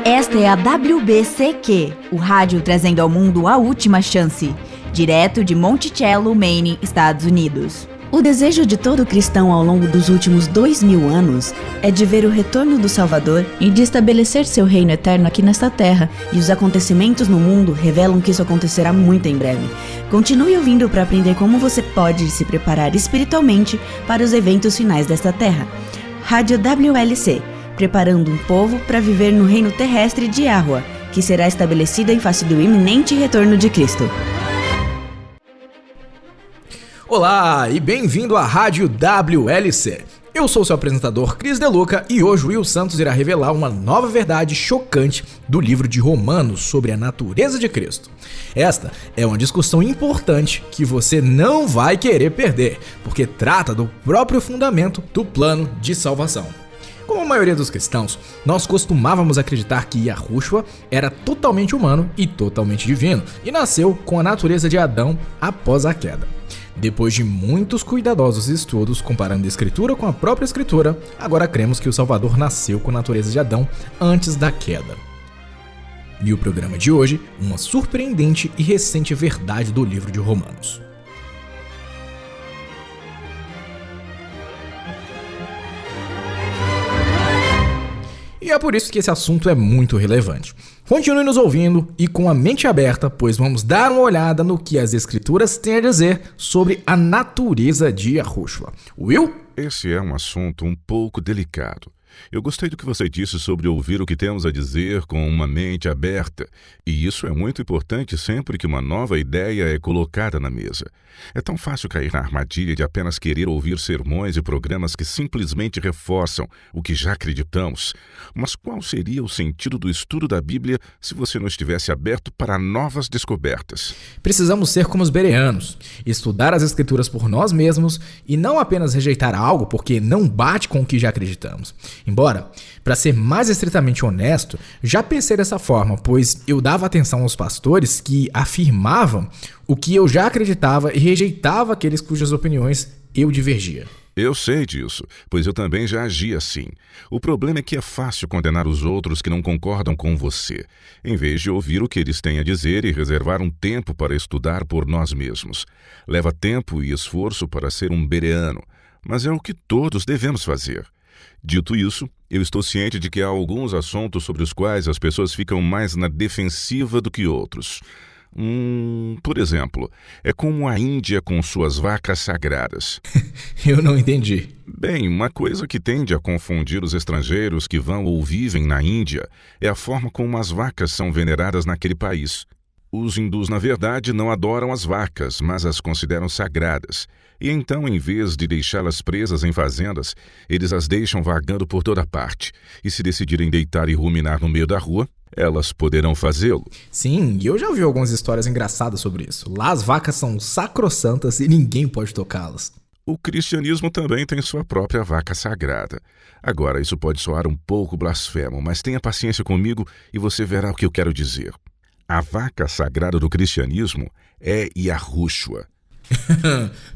Esta é a WBCQ, o rádio trazendo ao mundo a última chance, direto de Monticello, Maine, Estados Unidos. O desejo de todo cristão ao longo dos últimos 2000 anos é de ver o retorno do Salvador e de estabelecer seu reino eterno aqui nesta terra, e os acontecimentos no mundo revelam que isso acontecerá muito em breve. Continue ouvindo para aprender como você pode se preparar espiritualmente para os eventos finais desta terra. Rádio WLC, preparando um povo para viver no reino terrestre de Yahweh, que será estabelecido em face do iminente retorno de Cristo. Olá e bem-vindo à Rádio WLC. Eu sou seu apresentador Cris Deluca e hoje o Will Santos irá revelar uma nova verdade chocante do livro de Romanos sobre a natureza de Cristo. Esta é uma discussão importante que você não vai querer perder, porque trata do próprio fundamento do plano de salvação. Como a maioria dos cristãos, nós costumávamos acreditar que Yahushua era totalmente humano e totalmente divino e nasceu com a natureza de Adão após a queda. Depois de muitos cuidadosos estudos comparando a Escritura com a própria Escritura, agora cremos que o Salvador nasceu com a natureza de Adão antes da queda. E o programa de hoje, uma surpreendente e recente verdade do livro de Romanos. E é por isso que esse assunto é muito relevante. Continue nos ouvindo e com a mente aberta, pois vamos dar uma olhada no que as escrituras têm a dizer sobre a natureza de Yahushua. Will? Esse é um assunto um pouco delicado. Eu gostei do que você disse sobre ouvir o que temos a dizer com uma mente aberta, e isso é muito importante sempre que uma nova ideia é colocada na mesa. É tão fácil cair na armadilha de apenas querer ouvir sermões e programas que simplesmente reforçam o que já acreditamos. Mas qual seria o sentido do estudo da Bíblia se você não estivesse aberto para novas descobertas? Precisamos ser como os bereanos, estudar as escrituras por nós mesmos e não apenas rejeitar algo porque não bate com o que já acreditamos. Embora, para ser mais estritamente honesto, já pensei dessa forma, pois eu dava atenção aos pastores que afirmavam o que eu já acreditava e rejeitava aqueles cujas opiniões eu divergia. Eu sei disso, pois eu também já agi assim. O problema é que é fácil condenar os outros que não concordam com você, em vez de ouvir o que eles têm a dizer e reservar um tempo para estudar por nós mesmos. Leva tempo e esforço para ser um bereano, mas é o que todos devemos fazer. Dito isso, eu estou ciente de que há alguns assuntos sobre os quais as pessoas ficam mais na defensiva do que outros. Por exemplo, é como a Índia com suas vacas sagradas. Eu não entendi. Bem, uma coisa que tende a confundir os estrangeiros que vão ou vivem na Índia é a forma como as vacas são veneradas naquele país. Os hindus, na verdade, não adoram as vacas, mas as consideram sagradas. E então, em vez de deixá-las presas em fazendas, eles as deixam vagando por toda parte. E se decidirem deitar e ruminar no meio da rua, elas poderão fazê-lo. Sim, e eu já ouvi algumas histórias engraçadas sobre isso. Lá as vacas são sacrossantas e ninguém pode tocá-las. O cristianismo também tem sua própria vaca sagrada. Agora, isso pode soar um pouco blasfemo, mas tenha paciência comigo e você verá o que eu quero dizer. A vaca sagrada do cristianismo é Yahushua.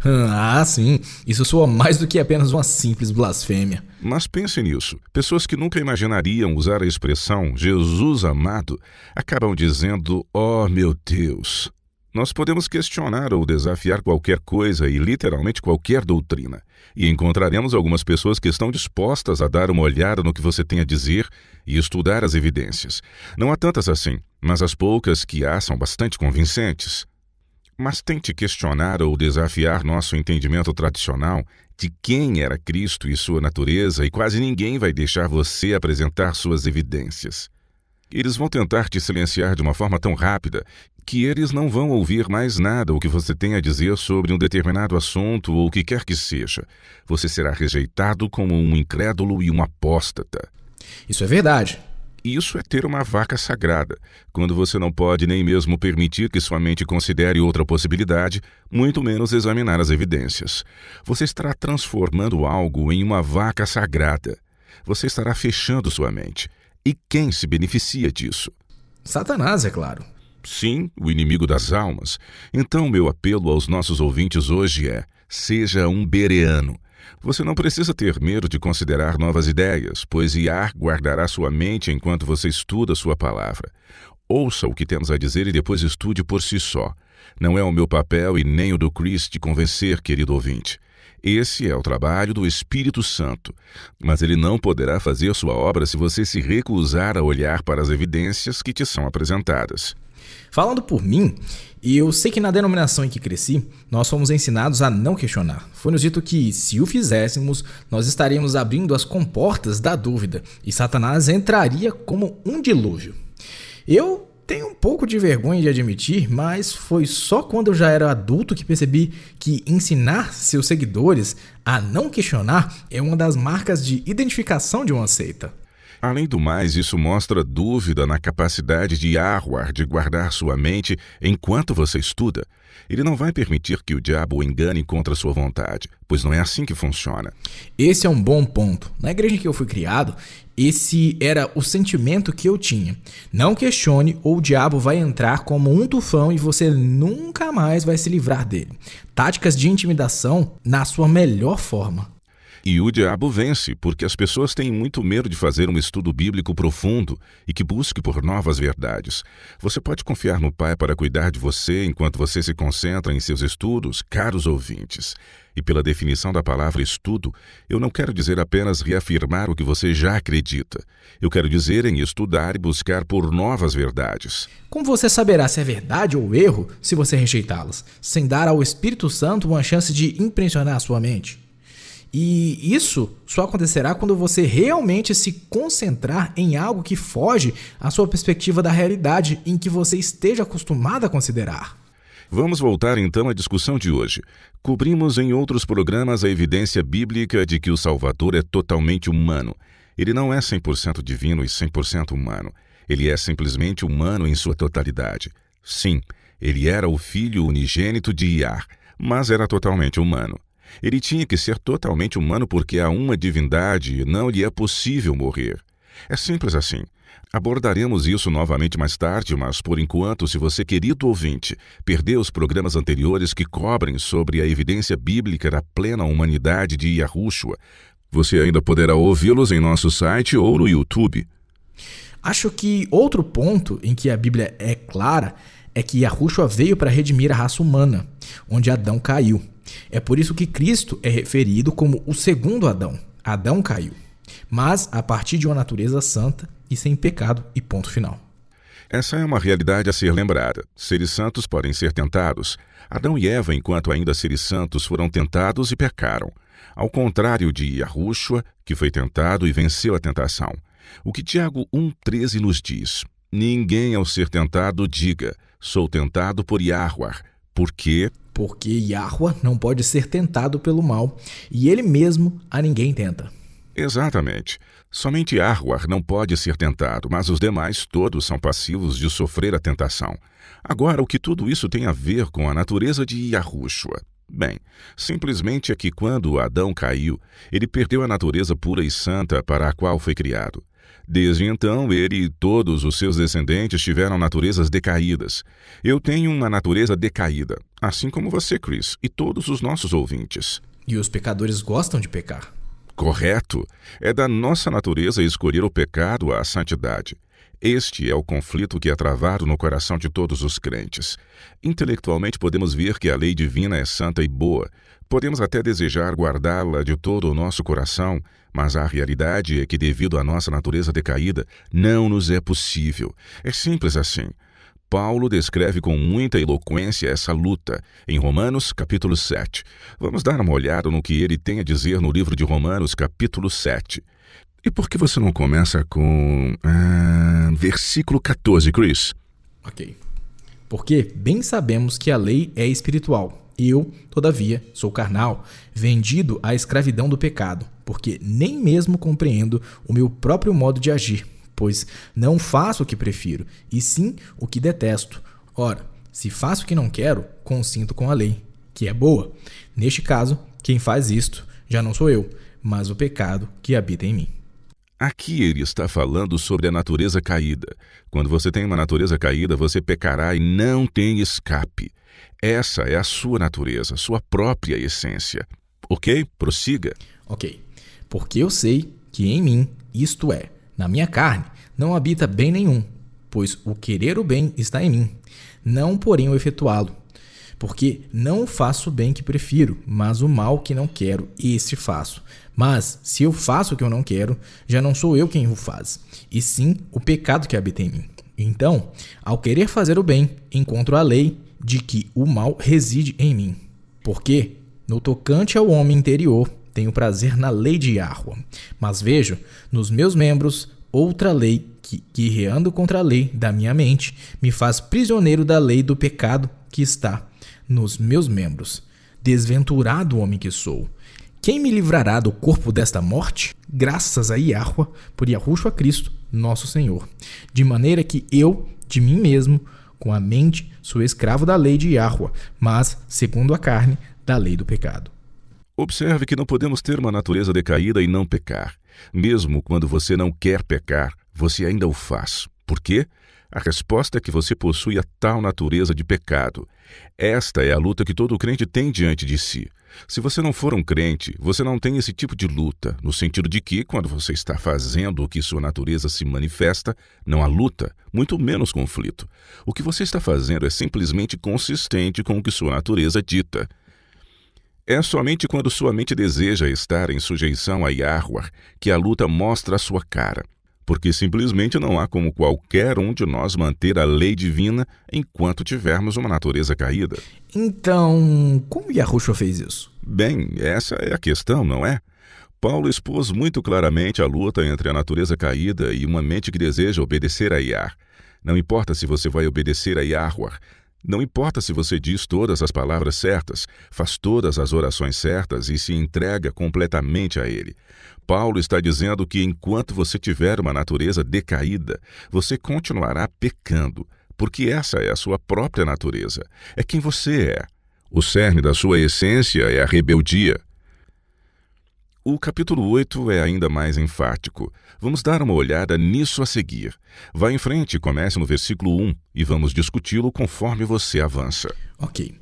Ah, sim. Isso soa mais do que apenas uma simples blasfêmia. Mas pense nisso. Pessoas que nunca imaginariam usar a expressão Jesus amado acabam dizendo, oh meu Deus. Nós podemos questionar ou desafiar qualquer coisa e literalmente qualquer doutrina. E encontraremos algumas pessoas que estão dispostas a dar uma olhada no que você tem a dizer e estudar as evidências. Não há tantas assim, mas as poucas que há são bastante convincentes. Mas tente questionar ou desafiar nosso entendimento tradicional de quem era Cristo e sua natureza e quase ninguém vai deixar você apresentar suas evidências. Eles vão tentar te silenciar de uma forma tão rápida que eles não vão ouvir mais nada o que você tem a dizer sobre um determinado assunto ou o que quer que seja. Você será rejeitado como um incrédulo e um apóstata. Isso é verdade. Isso é ter uma vaca sagrada, quando você não pode nem mesmo permitir que sua mente considere outra possibilidade, muito menos examinar as evidências. Você estará transformando algo em uma vaca sagrada. Você estará fechando sua mente. E quem se beneficia disso? Satanás, é claro. Sim, o inimigo das almas. Então, meu apelo aos nossos ouvintes hoje é: seja um bereano. Você não precisa ter medo de considerar novas ideias, pois Iar guardará sua mente enquanto você estuda sua palavra. Ouça o que temos a dizer e depois estude por si só. Não é o meu papel e nem o do Chris te convencer, querido ouvinte. Esse é o trabalho do Espírito Santo, mas ele não poderá fazer sua obra se você se recusar a olhar para as evidências que te são apresentadas. Falando por mim, eu sei que na denominação em que cresci, nós fomos ensinados a não questionar. Foi-nos dito que, se o fizéssemos, nós estaríamos abrindo as comportas da dúvida e Satanás entraria como um dilúvio. Eu tenho um pouco de vergonha de admitir, mas foi só quando eu já era adulto que percebi que ensinar seus seguidores a não questionar é uma das marcas de identificação de uma seita. Além do mais, isso mostra dúvida na capacidade de Yahweh de guardar sua mente enquanto você estuda. Ele não vai permitir que o diabo o engane contra sua vontade, pois não é assim que funciona. Esse é um bom ponto. Na igreja em que eu fui criado, esse era o sentimento que eu tinha. Não questione ou o diabo vai entrar como um tufão e você nunca mais vai se livrar dele. Táticas de intimidação na sua melhor forma. E o diabo vence, porque as pessoas têm muito medo de fazer um estudo bíblico profundo e que busque por novas verdades. Você pode confiar no Pai para cuidar de você enquanto você se concentra em seus estudos, caros ouvintes. E pela definição da palavra estudo, eu não quero dizer apenas reafirmar o que você já acredita. Eu quero dizer em estudar e buscar por novas verdades. Como você saberá se é verdade ou erro se você rejeitá-las, sem dar ao Espírito Santo uma chance de impressionar a sua mente? E isso só acontecerá quando você realmente se concentrar em algo que foge à sua perspectiva da realidade em que você esteja acostumado a considerar. Vamos voltar então à discussão de hoje. Cobrimos em outros programas a evidência bíblica de que o Salvador é totalmente humano. Ele não é 100% divino e 100% humano. Ele é simplesmente humano em sua totalidade. Sim, ele era o filho unigênito de Iar, mas era totalmente humano. Ele tinha que ser totalmente humano porque há uma divindade e não lhe é possível morrer. É simples assim. Abordaremos isso novamente mais tarde, mas por enquanto, se você, querido ouvinte, perdeu os programas anteriores que cobrem sobre a evidência bíblica da plena humanidade de Yahushua, você ainda poderá ouvi-los em nosso site ou no YouTube. Acho que outro ponto em que a Bíblia é clara é que Yahushua veio para redimir a raça humana, onde Adão caiu. É por isso que Cristo é referido como o segundo Adão. Adão caiu, mas a partir de uma natureza santa e sem pecado e ponto final. Essa é uma realidade a ser lembrada. Seres santos podem ser tentados. Adão e Eva, enquanto ainda seres santos, foram tentados e pecaram. Ao contrário de Yahushua, que foi tentado e venceu a tentação. O que Tiago 1,13 nos diz: ninguém ao ser tentado diga, sou tentado por Yahweh. Por quê? Porque Yahweh não pode ser tentado pelo mal, e ele mesmo a ninguém tenta. Exatamente. Somente Yahweh não pode ser tentado, mas os demais todos são passivos de sofrer a tentação. Agora, o que tudo isso tem a ver com a natureza de Yahushua? Bem, simplesmente é que quando Adão caiu, ele perdeu a natureza pura e santa para a qual foi criado. Desde então, ele e todos os seus descendentes tiveram naturezas decaídas. Eu tenho uma natureza decaída, assim como você, Chris, e todos os nossos ouvintes. E os pecadores gostam de pecar. Correto. É da nossa natureza escolher o pecado à santidade. Este é o conflito que é travado no coração de todos os crentes. Intelectualmente podemos ver que a lei divina é santa e boa. Podemos até desejar guardá-la de todo o nosso coração, mas a realidade é que, devido à nossa natureza decaída, não nos é possível. É simples assim. Paulo descreve com muita eloquência essa luta em Romanos, capítulo 7. Vamos dar uma olhada no que ele tem a dizer no livro de Romanos, capítulo 7. E por que você não começa com versículo 14, Chris? Ok. Porque bem sabemos que a lei é espiritual. Eu, todavia, sou carnal, vendido à escravidão do pecado, porque nem mesmo compreendo o meu próprio modo de agir, pois não faço o que prefiro, e sim o que detesto. Ora, se faço o que não quero, consinto com a lei, que é boa. Neste caso, quem faz isto já não sou eu, mas o pecado que habita em mim. Aqui ele está falando sobre a natureza caída. Quando você tem uma natureza caída, você pecará e não tem escape. Essa é a sua natureza, sua própria essência. Ok, prossiga. Ok. Porque eu sei que em mim, isto é, na minha carne, não habita bem nenhum, pois o querer o bem está em mim, não porém o efetuá-lo. Porque não faço o bem que prefiro, mas o mal que não quero, esse faço. Mas, se eu faço o que eu não quero, já não sou eu quem o faz, e sim o pecado que habita em mim. Então, ao querer fazer o bem, encontro a lei de que o mal reside em mim. Porque, no tocante ao homem interior, tenho prazer na lei de Yahweh, mas vejo nos meus membros outra lei que, guerreando contra a lei da minha mente, me faz prisioneiro da lei do pecado que está nos meus membros. Desventurado homem que sou! Quem me livrará do corpo desta morte? Graças a Yahweh, por Yahushua Cristo, nosso Senhor. De maneira que eu, de mim mesmo, com a mente, sou escravo da lei de Yahweh, mas, segundo a carne, da lei do pecado. Observe que não podemos ter uma natureza decaída e não pecar. Mesmo quando você não quer pecar, você ainda o faz. Por quê? A resposta é que você possui a tal natureza de pecado. Esta é a luta que todo crente tem diante de si. Se você não for um crente, você não tem esse tipo de luta, no sentido de que, quando você está fazendo o que sua natureza se manifesta, não há luta, muito menos conflito. O que você está fazendo é simplesmente consistente com o que sua natureza dita. É somente quando sua mente deseja estar em sujeição a Yahweh que a luta mostra a sua cara. Porque simplesmente não há como qualquer um de nós manter a lei divina enquanto tivermos uma natureza caída. Então, como Yahushua fez isso? Bem, essa é a questão, não é? Paulo expôs muito claramente a luta entre a natureza caída e uma mente que deseja obedecer a Yah. Não importa se você vai obedecer a Yahweh, não importa se você diz todas as palavras certas, faz todas as orações certas e se entrega completamente a Ele. Paulo está dizendo que enquanto você tiver uma natureza decaída, você continuará pecando, porque essa é a sua própria natureza, é quem você é. O cerne da sua essência é a rebeldia. O capítulo 8 é ainda mais enfático. Vamos dar uma olhada nisso a seguir. Vá em frente, comece no versículo 1 e vamos discuti-lo conforme você avança. Ok.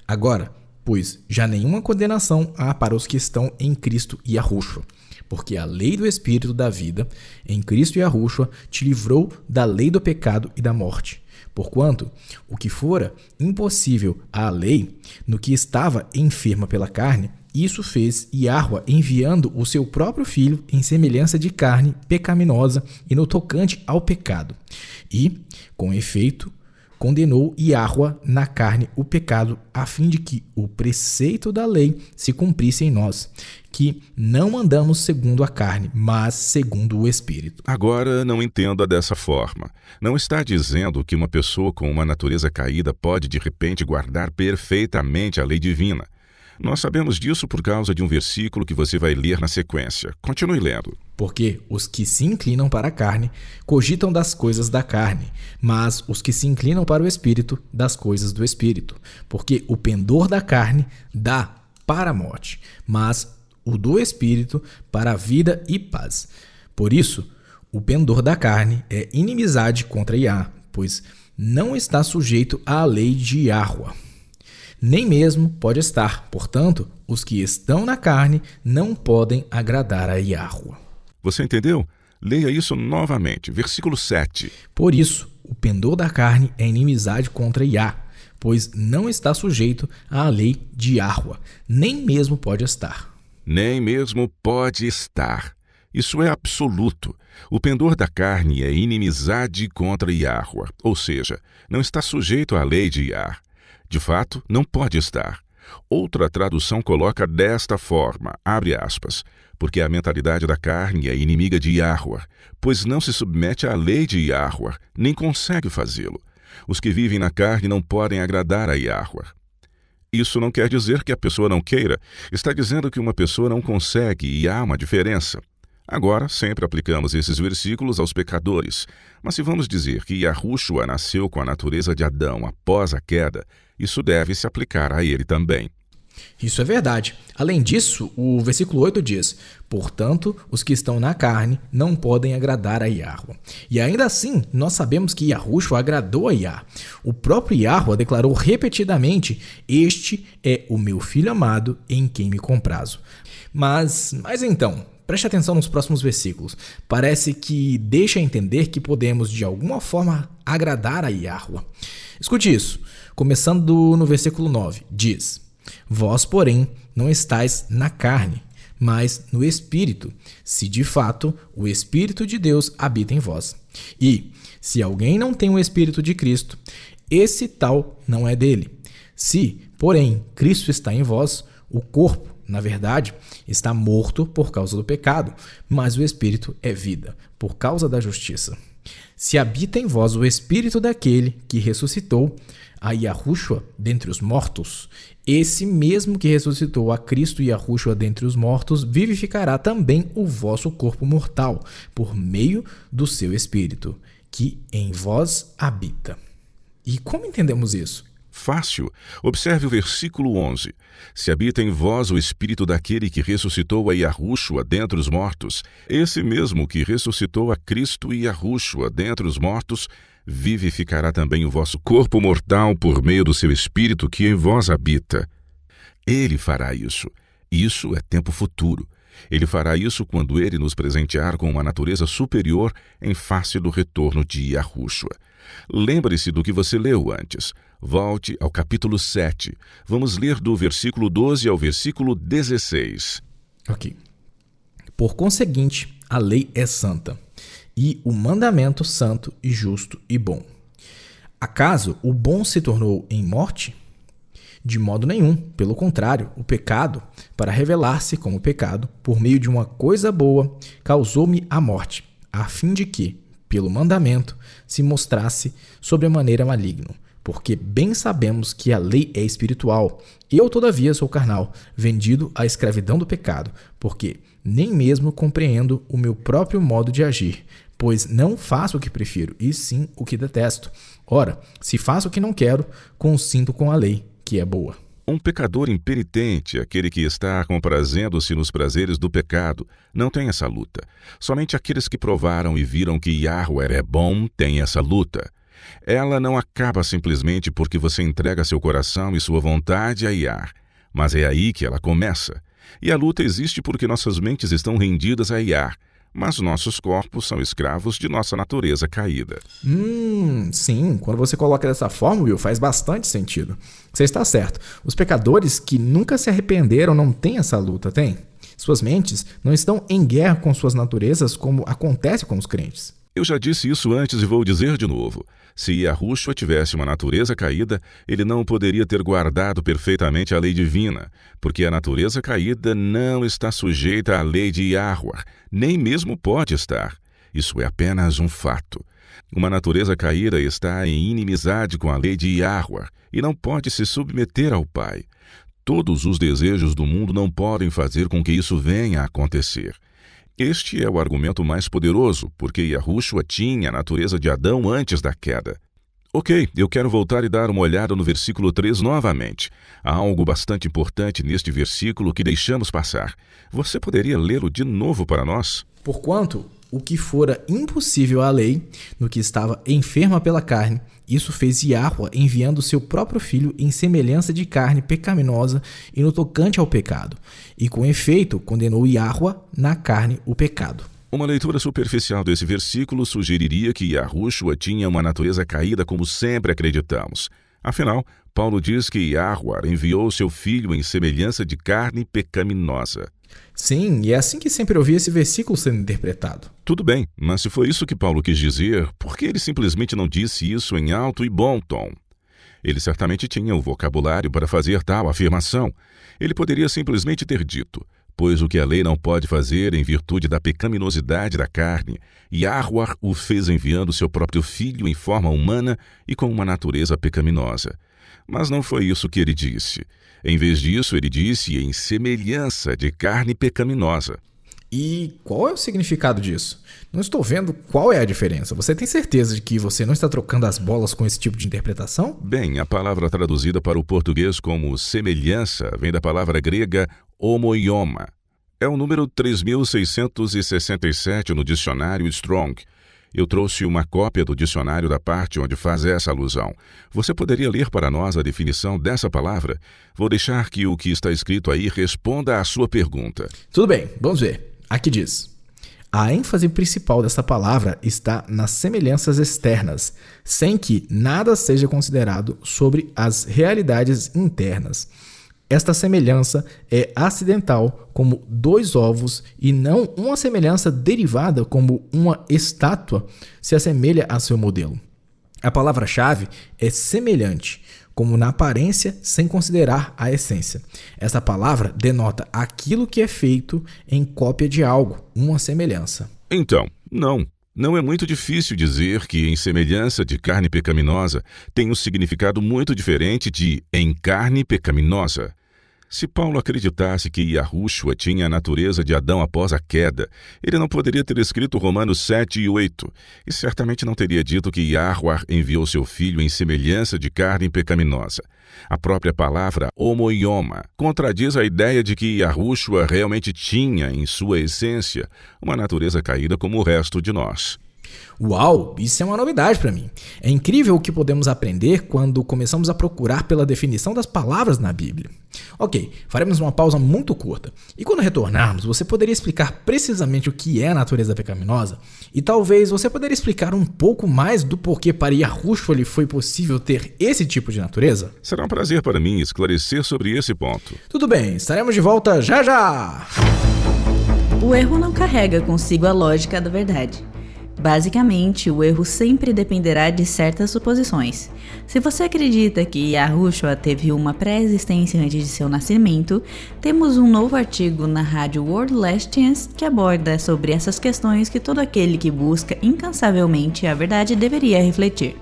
Agora, pois já nenhuma condenação há para os que estão em Cristo e Yahushua, porque a lei do Espírito da vida em Cristo e Yahushua te livrou da lei do pecado e da morte. Porquanto, o que fora impossível à lei, no que estava enferma pela carne, isso fez Yahweh enviando o seu próprio Filho em semelhança de carne pecaminosa e no tocante ao pecado. E, com efeito, condenou Yahweh na carne o pecado, a fim de que o preceito da lei se cumprisse em nós, que não andamos segundo a carne, mas segundo o Espírito. Agora, não entenda dessa forma. Não está dizendo que uma pessoa com uma natureza caída pode, de repente, guardar perfeitamente a lei divina. Nós sabemos disso por causa de um versículo que você vai ler na sequência. Continue lendo. Porque os que se inclinam para a carne cogitam das coisas da carne, mas os que se inclinam para o Espírito, das coisas do Espírito. Porque o pendor da carne dá para a morte, mas o do Espírito para a vida e paz. Por isso, o pendor da carne é inimizade contra Yah, pois não está sujeito à lei de Yahweh. Nem mesmo pode estar. Portanto, os que estão na carne não podem agradar a Yahweh. Você entendeu? Leia isso novamente. Versículo 7. Por isso, o pendor da carne é inimizade contra Yah, pois não está sujeito à lei de Yahweh, nem mesmo pode estar. Nem mesmo pode estar. Isso é absoluto. O pendor da carne é inimizade contra Yahweh, ou seja, não está sujeito à lei de Yah. De fato, não pode estar. Outra tradução coloca desta forma, abre aspas, porque a mentalidade da carne é inimiga de Yahweh, pois não se submete à lei de Yahweh, nem consegue fazê-lo. Os que vivem na carne não podem agradar a Yahweh. Isso não quer dizer que a pessoa não queira, está dizendo que uma pessoa não consegue e há uma diferença. Agora, sempre aplicamos esses versículos aos pecadores, mas se vamos dizer que Yahushua nasceu com a natureza de Adão após a queda, isso deve se aplicar a ele também. Isso é verdade. Além disso, o versículo 8 diz: portanto, os que estão na carne não podem agradar a Yahweh. E ainda assim, nós sabemos que Yahushua agradou a Yah. O próprio Yahweh declarou repetidamente: este é o meu filho amado em quem me comprazo. Mas então, preste atenção nos próximos versículos. Parece que deixa entender que podemos de alguma forma agradar a Yahweh. Escute isso. Começando no versículo 9, diz: vós, porém, não estáis na carne, mas no Espírito, se de fato o Espírito de Deus habita em vós. E, se alguém não tem o Espírito de Cristo, esse tal não é dele. Se, porém, Cristo está em vós, o corpo, na verdade, está morto por causa do pecado, mas o Espírito é vida, por causa da justiça. Se habita em vós o Espírito daquele que ressuscitou a Yahushua dentre os mortos, esse mesmo que ressuscitou a Cristo Yahushua dentre os mortos, vivificará também o vosso corpo mortal, por meio do seu Espírito, que em vós habita. E como entendemos isso? Fácil. Observe o versículo 11. Se habita em vós o Espírito daquele que ressuscitou a Yahushua dentre os mortos, esse mesmo que ressuscitou a Cristo e Yahushua dentre os mortos, vivificará também o vosso corpo mortal por meio do seu Espírito que em vós habita. Ele fará isso. Isso é tempo futuro. Ele fará isso quando ele nos presentear com uma natureza superior em face do retorno de Yahushua. Lembre-se do que você leu antes. Volte ao capítulo 7. Vamos ler do versículo 12 ao versículo 16. Ok. Por conseguinte, a lei é santa, e o mandamento santo e justo e bom. Acaso o bom se tornou em morte? De modo nenhum. Pelo contrário, o pecado, para revelar-se como pecado, por meio de uma coisa boa, causou-me a morte, a fim de que, pelo mandamento, se mostrasse sobremaneira maligno. Porque bem sabemos que a lei é espiritual. Eu, todavia, sou carnal, vendido à escravidão do pecado, porque nem mesmo compreendo o meu próprio modo de agir, pois não faço o que prefiro, e sim o que detesto. Ora, se faço o que não quero, consinto com a lei, que é boa. Um pecador impenitente, aquele que está comprazendo-se nos prazeres do pecado, não tem essa luta. Somente aqueles que provaram e viram que Yahweh é bom têm essa luta. Ela não acaba simplesmente porque você entrega seu coração e sua vontade a Yah, mas é aí que ela começa. E a luta existe porque nossas mentes estão rendidas a Yah, mas nossos corpos são escravos de nossa natureza caída. Sim, quando você coloca dessa forma, Will, faz bastante sentido. Você está certo. Os pecadores que nunca se arrependeram não têm essa luta, tem? Suas mentes não estão em guerra com suas naturezas como acontece com os crentes. Eu já disse isso antes e vou dizer de novo. Se Yahushua tivesse uma natureza caída, ele não poderia ter guardado perfeitamente a lei divina, porque a natureza caída não está sujeita à lei de Yahweh, nem mesmo pode estar. Isso é apenas um fato. Uma natureza caída está em inimizade com a lei de Yahweh e não pode se submeter ao Pai. Todos os desejos do mundo não podem fazer com que isso venha a acontecer. Este é o argumento mais poderoso, porque Yahushua tinha a natureza de Adão antes da queda. Ok, eu quero voltar e dar uma olhada no versículo 3 novamente. Há algo bastante importante neste versículo que deixamos passar. Você poderia lê-lo de novo para nós? Porquanto o que fora impossível à lei, no que estava enferma pela carne, isso fez Yahweh enviando seu próprio filho em semelhança de carne pecaminosa e no tocante ao pecado. E com efeito condenou Yahweh na carne o pecado. Uma leitura superficial desse versículo sugeriria que Yahushua tinha uma natureza caída como sempre acreditamos. Afinal, Paulo diz que Yahweh enviou seu filho em semelhança de carne pecaminosa. Sim, e é assim que sempre ouvi esse versículo sendo interpretado. Tudo bem, mas se foi isso que Paulo quis dizer, por que ele simplesmente não disse isso em alto e bom tom? Ele certamente tinha o vocabulário para fazer tal afirmação. Ele poderia simplesmente ter dito: pois o que a lei não pode fazer em virtude da pecaminosidade da carne, Yahweh o fez enviando seu próprio filho em forma humana e com uma natureza pecaminosa. Mas não foi isso que ele disse. Em vez disso, ele disse em semelhança de carne pecaminosa. E qual é o significado disso? Não estou vendo qual é a diferença. Você tem certeza de que você não está trocando as bolas com esse tipo de interpretação? Bem, a palavra traduzida para o português como semelhança vem da palavra grega homoioma. É o número 3667 no dicionário Strong. Eu trouxe uma cópia do dicionário da parte onde faz essa alusão. Você poderia ler para nós a definição dessa palavra? Vou deixar que o que está escrito aí responda à sua pergunta. Tudo bem, vamos ver. Aqui diz: a ênfase principal dessa palavra está nas semelhanças externas, sem que nada seja considerado sobre as realidades internas. Esta semelhança é acidental, como dois ovos, e não uma semelhança derivada, como uma estátua se assemelha a seu modelo. A palavra-chave é semelhante, como na aparência, sem considerar a essência. Essa palavra denota aquilo que é feito em cópia de algo, uma semelhança. Então, não é muito difícil dizer que em semelhança de carne pecaminosa tem um significado muito diferente de em carne pecaminosa. Se Paulo acreditasse que Yahushua tinha a natureza de Adão após a queda, ele não poderia ter escrito Romanos 7 e 8, e certamente não teria dito que Yahuwah enviou seu filho em semelhança de carne pecaminosa. A própria palavra homoioma contradiz a ideia de que Yahushua realmente tinha, em sua essência, uma natureza caída como o resto de nós. Uau, isso é uma novidade para mim. É incrível o que podemos aprender quando começamos a procurar pela definição das palavras na Bíblia. Ok, faremos uma pausa muito curta. E quando retornarmos, você poderia explicar precisamente o que é a natureza pecaminosa? E talvez você poderia explicar um pouco mais do porquê para Yahushua lhe foi possível ter esse tipo de natureza? Será um prazer para mim esclarecer sobre esse ponto. Tudo bem, estaremos de volta já já! O erro não carrega consigo a lógica da verdade. Basicamente, o erro sempre dependerá de certas suposições. Se você acredita que Yahushua teve uma pré-existência antes de seu nascimento, temos um novo artigo na rádio World Last Chance que aborda sobre essas questões que todo aquele que busca incansavelmente a verdade deveria refletir.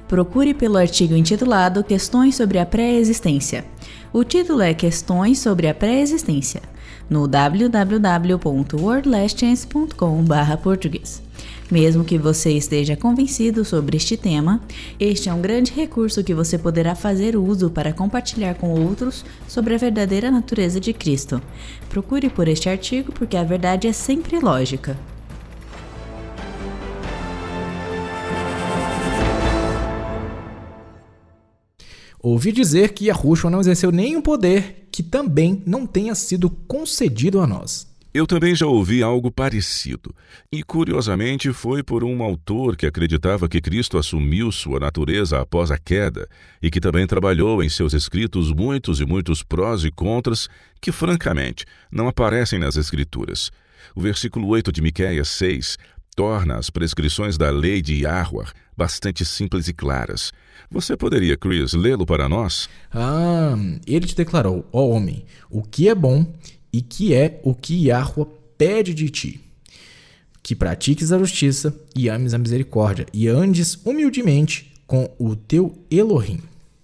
Procure pelo artigo intitulado Questões sobre a Pré-Existência. O título é Questões sobre a Pré-Existência, no www.worldlastchance.com/português. Mesmo que você esteja convencido sobre este tema, este é um grande recurso que você poderá fazer uso para compartilhar com outros sobre a verdadeira natureza de Cristo. Procure por este artigo porque a verdade é sempre lógica. Ouvi dizer que Yahushua não exerceu nenhum poder que também não tenha sido concedido a nós. Eu também já ouvi algo parecido, e curiosamente foi por um autor que acreditava que Cristo assumiu sua natureza após a queda e que também trabalhou em seus escritos muitos e muitos prós e contras que, francamente, não aparecem nas Escrituras. O versículo 8 de Miqueias 6 torna as prescrições da lei de Yahuwah bastante simples e claras. Você poderia, Chris, lê-lo para nós? Ele te declarou, ó homem, o que é bom e que é o que Yahuwah pede de ti. Que pratiques a justiça e ames a misericórdia e andes humildemente com o teu Elohim.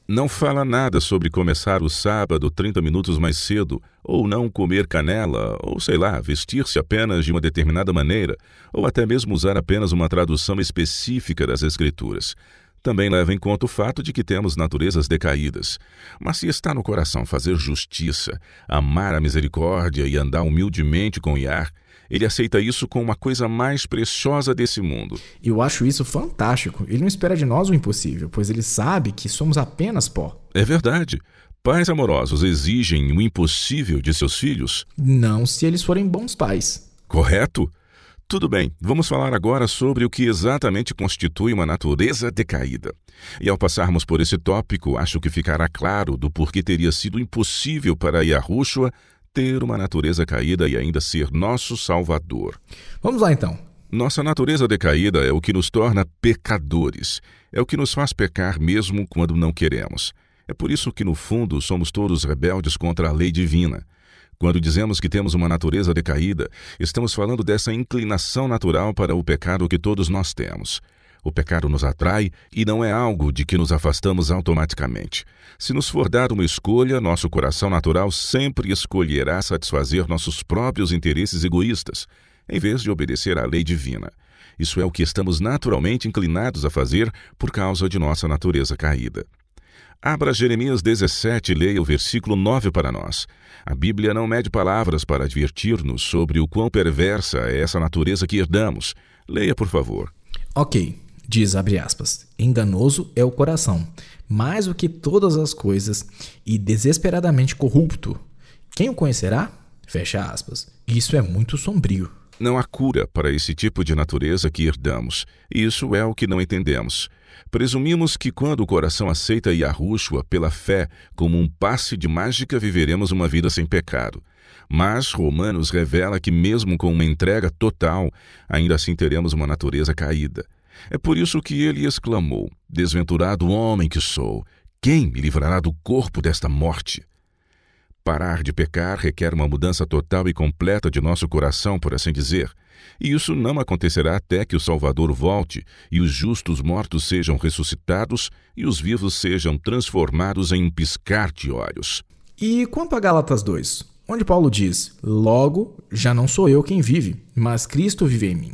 Não fala nada sobre começar o sábado 30 minutos mais cedo, ou não comer canela, ou sei lá, vestir-se apenas de uma determinada maneira, ou até mesmo usar apenas uma tradução específica das Escrituras. Também leva em conta o fato de que temos naturezas decaídas. Mas se está no coração fazer justiça, amar a misericórdia e andar humildemente com Yah, ele aceita isso como uma coisa mais preciosa desse mundo. Eu acho isso fantástico. Ele não espera de nós o impossível, pois ele sabe que somos apenas pó. É verdade. Pais amorosos exigem o impossível de seus filhos? Não se eles forem bons pais. Correto? Tudo bem, vamos falar agora sobre o que exatamente constitui uma natureza decaída. E ao passarmos por esse tópico, acho que ficará claro do porquê teria sido impossível para Yahushua ter uma natureza caída e ainda ser nosso Salvador. Vamos lá então. Nossa natureza decaída é o que nos torna pecadores. É o que nos faz pecar mesmo quando não queremos. É por isso que, no fundo, somos todos rebeldes contra a lei divina. Quando dizemos que temos uma natureza decaída, estamos falando dessa inclinação natural para o pecado que todos nós temos. O pecado nos atrai e não é algo de que nos afastamos automaticamente. Se nos for dada uma escolha, nosso coração natural sempre escolherá satisfazer nossos próprios interesses egoístas, em vez de obedecer à lei divina. Isso é o que estamos naturalmente inclinados a fazer por causa de nossa natureza caída. Abra Jeremias 17 e leia o versículo 9 para nós. A Bíblia não mede palavras para advertir-nos sobre o quão perversa é essa natureza que herdamos. Leia, por favor. Ok, diz, abre aspas, enganoso é o coração, mais do que todas as coisas, e desesperadamente corrupto. Quem o conhecerá? Fecha aspas. Isso é muito sombrio. Não há cura para esse tipo de natureza que herdamos. Isso é o que não entendemos. Presumimos que quando o coração aceita Yahushua pela fé como um passe de mágica, viveremos uma vida sem pecado. Mas Romanos revela que mesmo com uma entrega total, ainda assim teremos uma natureza caída. É por isso que ele exclamou: desventurado homem que sou, quem me livrará do corpo desta morte? Parar de pecar requer uma mudança total e completa de nosso coração, por assim dizer. E isso não acontecerá até que o Salvador volte e os justos mortos sejam ressuscitados e os vivos sejam transformados em um piscar de olhos. E quanto a Gálatas 2, onde Paulo diz: logo, já não sou eu quem vive, mas Cristo vive em mim.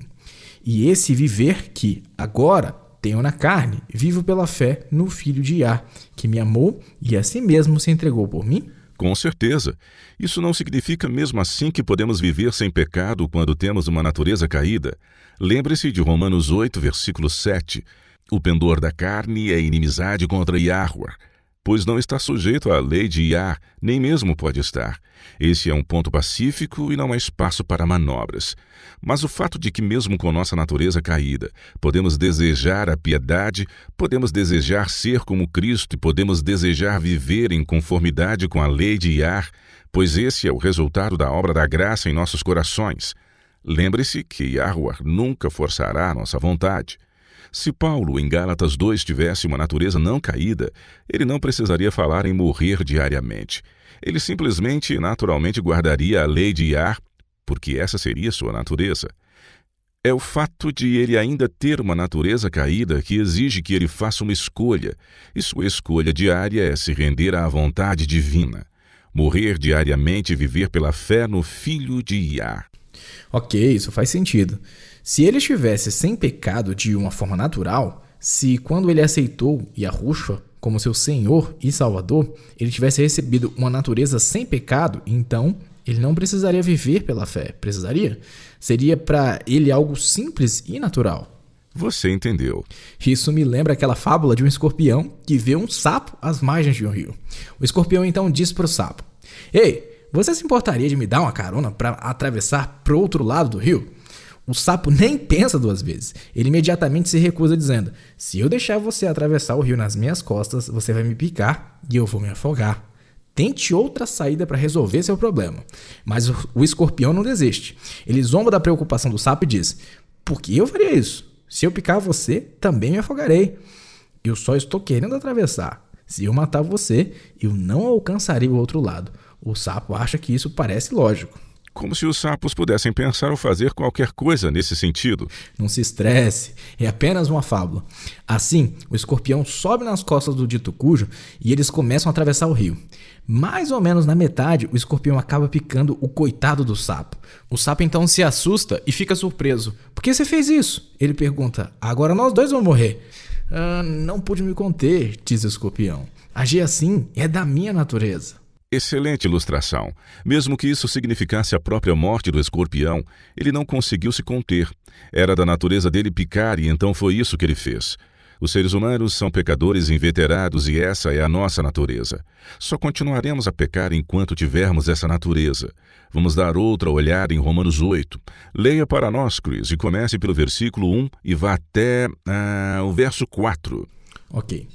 E esse viver que agora tenho na carne, vivo pela fé no Filho de Iá, que me amou e a si mesmo se entregou por mim? Com certeza. Isso não significa mesmo assim que podemos viver sem pecado quando temos uma natureza caída. Lembre-se de Romanos 8, versículo 7. O pendor da carne é inimizade contra Yahuwah, pois não está sujeito à lei de Iá, nem mesmo pode estar. Esse é um ponto pacífico e não há espaço para manobras. Mas o fato de que mesmo com nossa natureza caída, podemos desejar a piedade, podemos desejar ser como Cristo e podemos desejar viver em conformidade com a lei de Iá, pois esse é o resultado da obra da graça em nossos corações. Lembre-se que Yahuwah nunca forçará a nossa vontade. Se Paulo, em Gálatas 2, tivesse uma natureza não caída, ele não precisaria falar em morrer diariamente. Ele simplesmente e naturalmente guardaria a lei de Iá, porque essa seria sua natureza. É o fato de ele ainda ter uma natureza caída que exige que ele faça uma escolha, e sua escolha diária é se render à vontade divina. Morrer diariamente e viver pela fé no Filho de Iá. Ok, isso faz sentido. Se ele estivesse sem pecado de uma forma natural, se quando ele aceitou Yahushua como seu Senhor e Salvador, ele tivesse recebido uma natureza sem pecado, então ele não precisaria viver pela fé, precisaria? Seria para ele algo simples e natural. Você entendeu. Isso me lembra aquela fábula de um escorpião que vê um sapo às margens de um rio. O escorpião então diz para o sapo: ei, você se importaria de me dar uma carona para atravessar para o outro lado do rio? O sapo nem pensa duas vezes. Ele imediatamente se recusa dizendo: se eu deixar você atravessar o rio nas minhas costas, você vai me picar e eu vou me afogar. Tente outra saída para resolver seu problema. Mas o escorpião não desiste. Ele zomba da preocupação do sapo e diz: por que eu faria isso? Se eu picar você, também me afogarei. Eu só estou querendo atravessar. Se eu matar você, eu não alcançarei o outro lado. O sapo acha que isso parece lógico. Como se os sapos pudessem pensar ou fazer qualquer coisa nesse sentido. Não se estresse, é apenas uma fábula. Assim, o escorpião sobe nas costas do dito cujo e eles começam a atravessar o rio. Mais ou menos na metade, o escorpião acaba picando o coitado do sapo. O sapo então se assusta e fica surpreso. Por que você fez isso? Ele pergunta: agora nós dois vamos morrer. Não pude me conter, diz o escorpião. Agir assim é da minha natureza. Excelente ilustração. Mesmo que isso significasse a própria morte do escorpião, ele não conseguiu se conter. Era da natureza dele picar e então foi isso que ele fez. Os seres humanos são pecadores inveterados e essa é a nossa natureza. Só continuaremos a pecar enquanto tivermos essa natureza. Vamos dar outra olhada em Romanos 8. Leia para nós, Chris, e comece pelo versículo 1 e vá até o verso 4. Ok.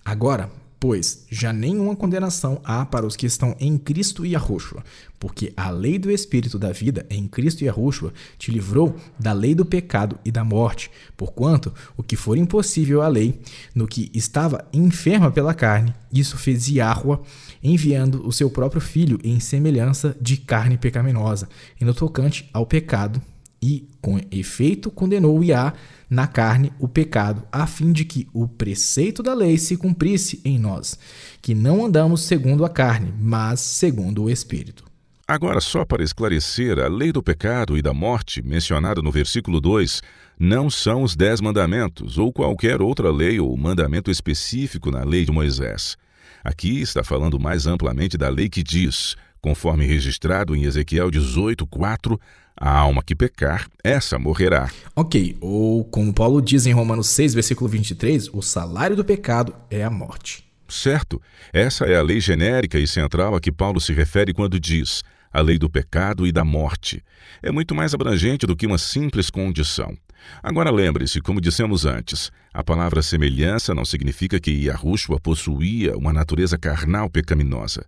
Agora, pois já nenhuma condenação há para os que estão em Cristo Yahushua, porque a lei do Espírito da vida em Cristo Yahushua te livrou da lei do pecado e da morte, porquanto o que for impossível à lei, no que estava enferma pela carne, isso fez Yahuwah, enviando o seu próprio Filho em semelhança de carne pecaminosa, e no tocante ao pecado, e, com efeito, condenou-ia na carne o pecado, a fim de que o preceito da lei se cumprisse em nós, que não andamos segundo a carne, mas segundo o Espírito. Agora, só para esclarecer, a lei do pecado e da morte, mencionada no versículo 2, não são os 10 mandamentos ou qualquer outra lei ou mandamento específico na lei de Moisés. Aqui está falando mais amplamente da lei que diz, conforme registrado em Ezequiel 18:4, a alma que pecar, essa morrerá. Ok, ou como Paulo diz em Romanos 6, versículo 23, o salário do pecado é a morte. Certo, essa é a lei genérica e central a que Paulo se refere quando diz a lei do pecado e da morte. É muito mais abrangente do que uma simples condição. Agora lembre-se, como dissemos antes, a palavra semelhança não significa que Yahushua possuía uma natureza carnal pecaminosa.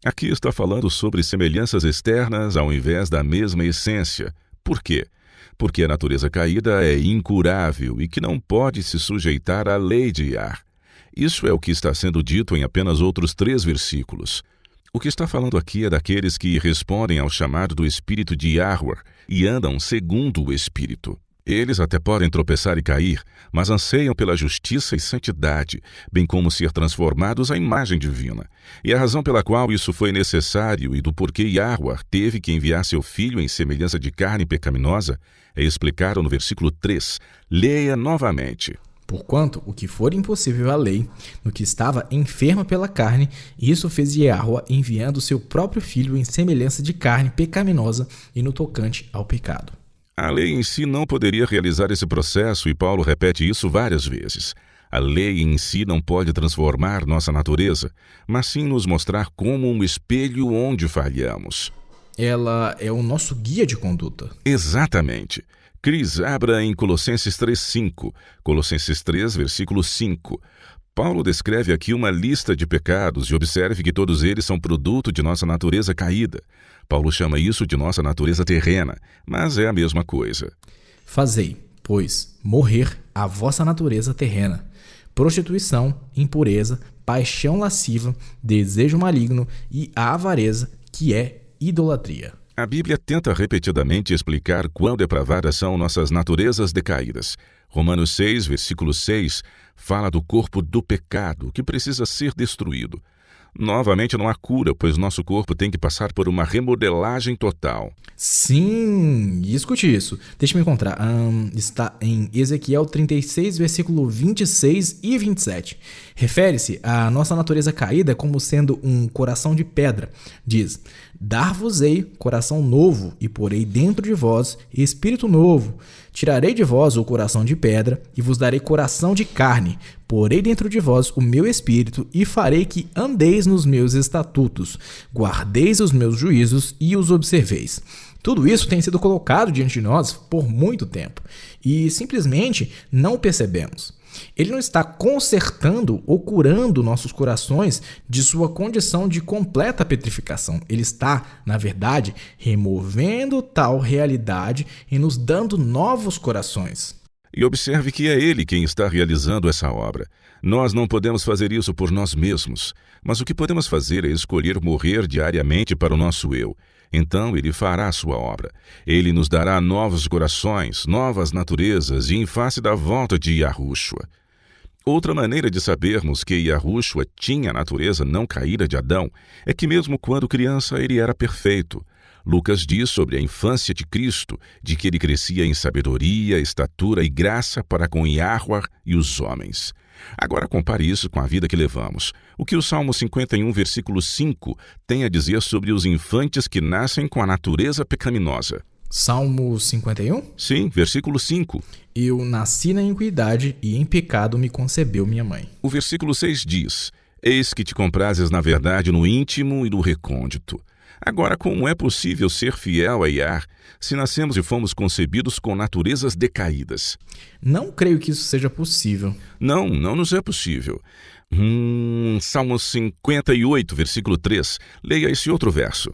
Aqui está falando sobre semelhanças externas ao invés da mesma essência. Por quê? Porque a natureza caída é incurável e que não pode se sujeitar à lei de Yah. Isso é o que está sendo dito em apenas outros 3 versículos. O que está falando aqui é daqueles que respondem ao chamado do Espírito de Yahweh e andam segundo o Espírito. Eles até podem tropeçar e cair, mas anseiam pela justiça e santidade, bem como ser transformados à imagem divina. E a razão pela qual isso foi necessário e do porquê Yahweh teve que enviar seu filho em semelhança de carne pecaminosa é explicado no versículo 3. Leia novamente. Porquanto, o que for impossível à lei, no que estava enferma pela carne, isso fez Yahweh enviando seu próprio filho em semelhança de carne pecaminosa e no tocante ao pecado. A lei em si não poderia realizar esse processo e Paulo repete isso várias vezes. A lei em si não pode transformar nossa natureza, mas sim nos mostrar como um espelho onde falhamos. Ela é o nosso guia de conduta. Exatamente. Cris, abra em Colossenses 3:5, Colossenses 3, versículo 5. Paulo descreve aqui uma lista de pecados e observe que todos eles são produto de nossa natureza caída. Paulo chama isso de nossa natureza terrena, mas é a mesma coisa. Fazei, pois, morrer a vossa natureza terrena, prostituição, impureza, paixão lasciva, desejo maligno e a avareza, que é idolatria. A Bíblia tenta repetidamente explicar quão depravadas são nossas naturezas decaídas. Romanos 6, versículo 6, fala do corpo do pecado, que precisa ser destruído. Novamente não há cura, pois nosso corpo tem que passar por uma remodelagem total. Sim, escute isso. Deixa-me encontrar. Está em Ezequiel 36, versículo 26 e 27. Refere-se à nossa natureza caída como sendo um coração de pedra. Diz: dar-vos-ei coração novo e porei dentro de vós espírito novo. Tirarei de vós o coração de pedra e vos darei coração de carne. Porei dentro de vós o meu espírito e farei que andeis nos meus estatutos, guardeis os meus juízos e os observeis. Tudo isso tem sido colocado diante de nós por muito tempo e simplesmente não o percebemos. Ele não está consertando ou curando nossos corações de sua condição de completa petrificação. Ele está, na verdade, removendo tal realidade e nos dando novos corações. E observe que é Ele quem está realizando essa obra. Nós não podemos fazer isso por nós mesmos, mas o que podemos fazer é escolher morrer diariamente para o nosso eu. Então Ele fará a sua obra. Ele nos dará novos corações, novas naturezas e em face da volta de Yahushua. Outra maneira de sabermos que Yahushua tinha a natureza não caída de Adão é que mesmo quando criança ele era perfeito. Lucas diz sobre a infância de Cristo, de que ele crescia em sabedoria, estatura e graça para com Yahweh e os homens. Agora compare isso com a vida que levamos. O que o Salmo 51, versículo 5 tem a dizer sobre os infantes que nascem com a natureza pecaminosa? Salmo 51? Sim, versículo 5. Eu nasci na iniquidade e em pecado me concebeu minha mãe. O versículo 6 diz: eis que te comprases na verdade no íntimo e no recôndito. Agora, como é possível ser fiel a Yah se nascemos e fomos concebidos com naturezas decaídas? Não creio que isso seja possível. Não nos é possível. Salmo 58, versículo 3. Leia esse outro verso.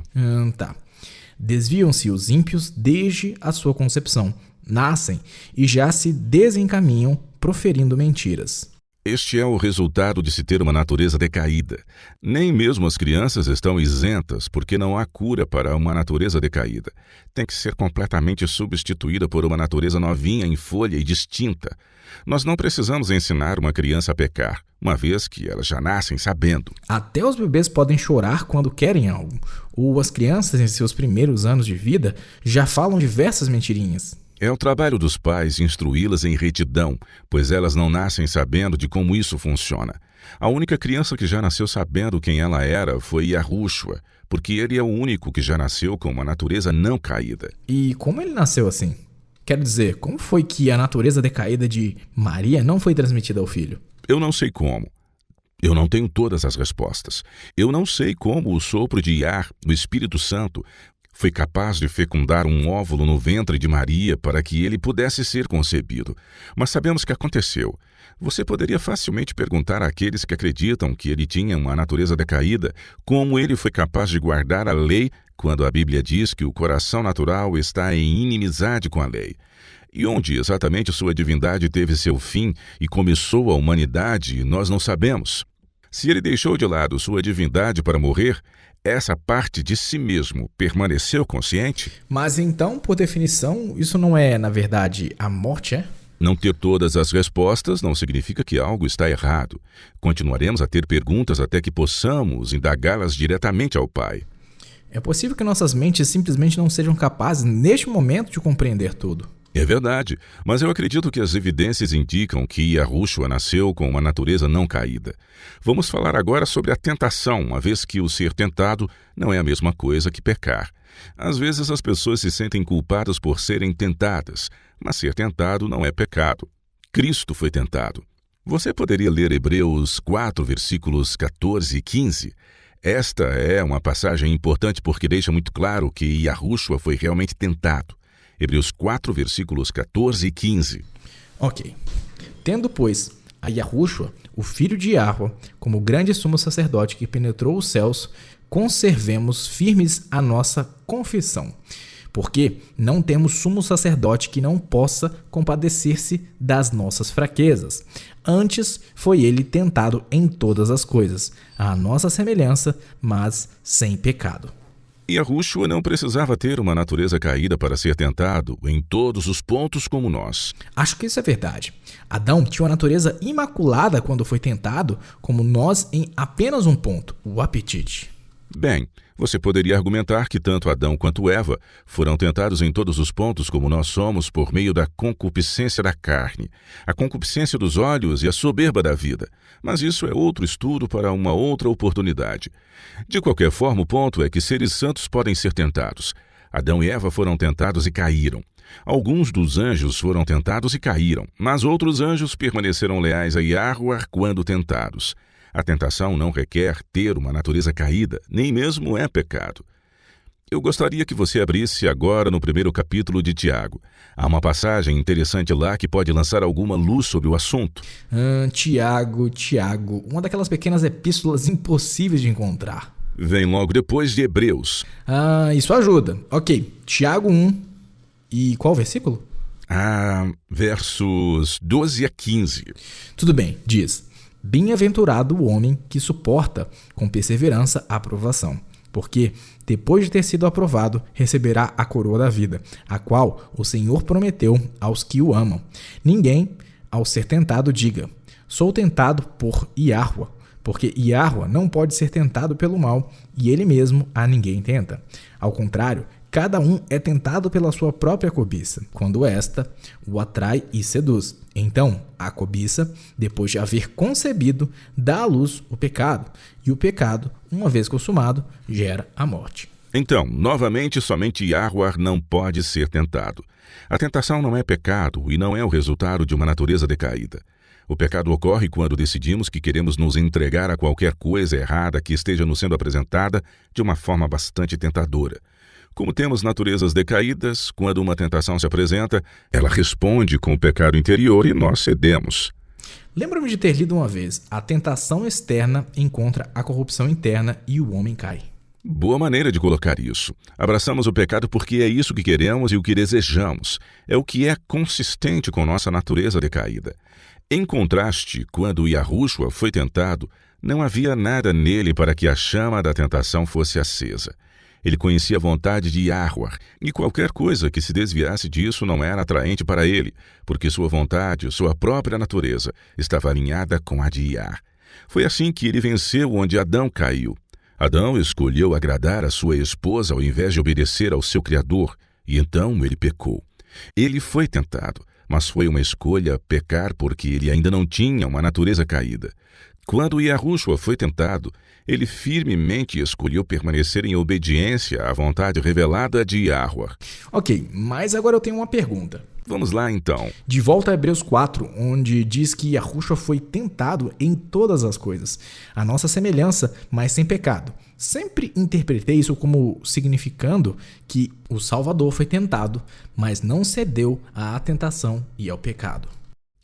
Tá. Desviam-se os ímpios desde a sua concepção. Nascem e já se desencaminham proferindo mentiras. Este é o resultado de se ter uma natureza decaída. Nem mesmo as crianças estão isentas, porque não há cura para uma natureza decaída. Tem que ser completamente substituída por uma natureza novinha, em folha e distinta. Nós não precisamos ensinar uma criança a pecar, uma vez que elas já nascem sabendo. Até os bebês podem chorar quando querem algo. Ou as crianças, em seus primeiros anos de vida, já falam diversas mentirinhas. É o trabalho dos pais instruí-las em retidão, pois elas não nascem sabendo de como isso funciona. A única criança que já nasceu sabendo quem ela era foi Yahushua, porque ele é o único que já nasceu com uma natureza não caída. E como ele nasceu assim? Quero dizer, como foi que a natureza decaída de Maria não foi transmitida ao filho? Eu não sei como. Eu não tenho todas as respostas. Eu não sei como o sopro de Yah, o Espírito Santo, foi capaz de fecundar um óvulo no ventre de Maria para que ele pudesse ser concebido. Mas sabemos que aconteceu. Você poderia facilmente perguntar àqueles que acreditam que ele tinha uma natureza decaída como ele foi capaz de guardar a lei quando a Bíblia diz que o coração natural está em inimizade com a lei. E onde exatamente sua divindade teve seu fim e começou a humanidade, nós não sabemos. Se ele deixou de lado sua divindade para morrer, essa parte de si mesmo permaneceu consciente? Mas então, por definição, isso não é, na verdade, a morte, é? Não ter todas as respostas não significa que algo está errado. Continuaremos a ter perguntas até que possamos indagá-las diretamente ao Pai. É possível que nossas mentes simplesmente não sejam capazes, neste momento, de compreender tudo. É verdade, mas eu acredito que as evidências indicam que Yahushua nasceu com uma natureza não caída. Vamos falar agora sobre a tentação, uma vez que o ser tentado não é a mesma coisa que pecar. Às vezes as pessoas se sentem culpadas por serem tentadas, mas ser tentado não é pecado. Cristo foi tentado. Você poderia ler Hebreus 4, versículos 14 e 15? Esta é uma passagem importante porque deixa muito claro que Yahushua foi realmente tentado. Hebreus 4, versículos 14 e 15. Ok. Tendo, pois, a Yahushua, o filho de Yahua, como grande sumo sacerdote que penetrou os céus, conservemos firmes a nossa confissão. Porque não temos sumo sacerdote que não possa compadecer-se das nossas fraquezas. Antes foi ele tentado em todas as coisas, à nossa semelhança, mas sem pecado. Yahushua não precisava ter uma natureza caída para ser tentado em todos os pontos como nós. Acho que isso é verdade. Adão tinha uma natureza imaculada quando foi tentado, como nós em apenas um ponto, o apetite. Bem, você poderia argumentar que tanto Adão quanto Eva foram tentados em todos os pontos como nós somos por meio da concupiscência da carne, a concupiscência dos olhos e a soberba da vida. Mas isso é outro estudo para uma outra oportunidade. De qualquer forma, o ponto é que seres santos podem ser tentados. Adão e Eva foram tentados e caíram. Alguns dos anjos foram tentados e caíram, mas outros anjos permaneceram leais a Yahuwah quando tentados. A tentação não requer ter uma natureza caída, nem mesmo é pecado. Eu gostaria que você abrisse agora no primeiro capítulo de Tiago. Há uma passagem interessante lá que pode lançar alguma luz sobre o assunto. Tiago, uma daquelas pequenas epístolas impossíveis de encontrar. Vem logo depois de Hebreus. Isso ajuda. Ok, Tiago 1. E qual versículo? Versos 12 a 15. Tudo bem, diz: Bem-aventurado o homem que suporta com perseverança a aprovação, porque, depois de ter sido aprovado, receberá a coroa da vida, a qual o Senhor prometeu aos que o amam. Ninguém, ao ser tentado, diga: sou tentado por Yahuwah, porque Yahuwah não pode ser tentado pelo mal, e ele mesmo a ninguém tenta. Ao contrário, cada um é tentado pela sua própria cobiça, quando esta o atrai e seduz. Então, a cobiça, depois de haver concebido, dá à luz o pecado. E o pecado, uma vez consumado, gera a morte. Então, novamente, somente Yahuwah não pode ser tentado. A tentação não é pecado e não é o resultado de uma natureza decaída. O pecado ocorre quando decidimos que queremos nos entregar a qualquer coisa errada que esteja nos sendo apresentada de uma forma bastante tentadora. Como temos naturezas decaídas, quando uma tentação se apresenta, ela responde com o pecado interior e nós cedemos. Lembro-me de ter lido uma vez: a tentação externa encontra a corrupção interna e o homem cai. Boa maneira de colocar isso. Abraçamos o pecado porque é isso que queremos e o que desejamos. É o que é consistente com nossa natureza decaída. Em contraste, quando Yahushua foi tentado, não havia nada nele para que a chama da tentação fosse acesa. Ele conhecia a vontade de Yahweh, e qualquer coisa que se desviasse disso não era atraente para ele, porque sua vontade, sua própria natureza, estava alinhada com a de Yah. Foi assim que ele venceu onde Adão caiu. Adão escolheu agradar a sua esposa ao invés de obedecer ao seu Criador, e então ele pecou. Ele foi tentado, mas foi uma escolha pecar porque ele ainda não tinha uma natureza caída. Quando Yahushua foi tentado, ele firmemente escolheu permanecer em obediência à vontade revelada de Yahweh. Ok, mas agora eu tenho uma pergunta. Vamos lá então. De volta a Hebreus 4, onde diz que Yahushua foi tentado em todas as coisas, a nossa semelhança, mas sem pecado. Sempre interpretei isso como significando que o Salvador foi tentado, mas não cedeu à tentação e ao pecado.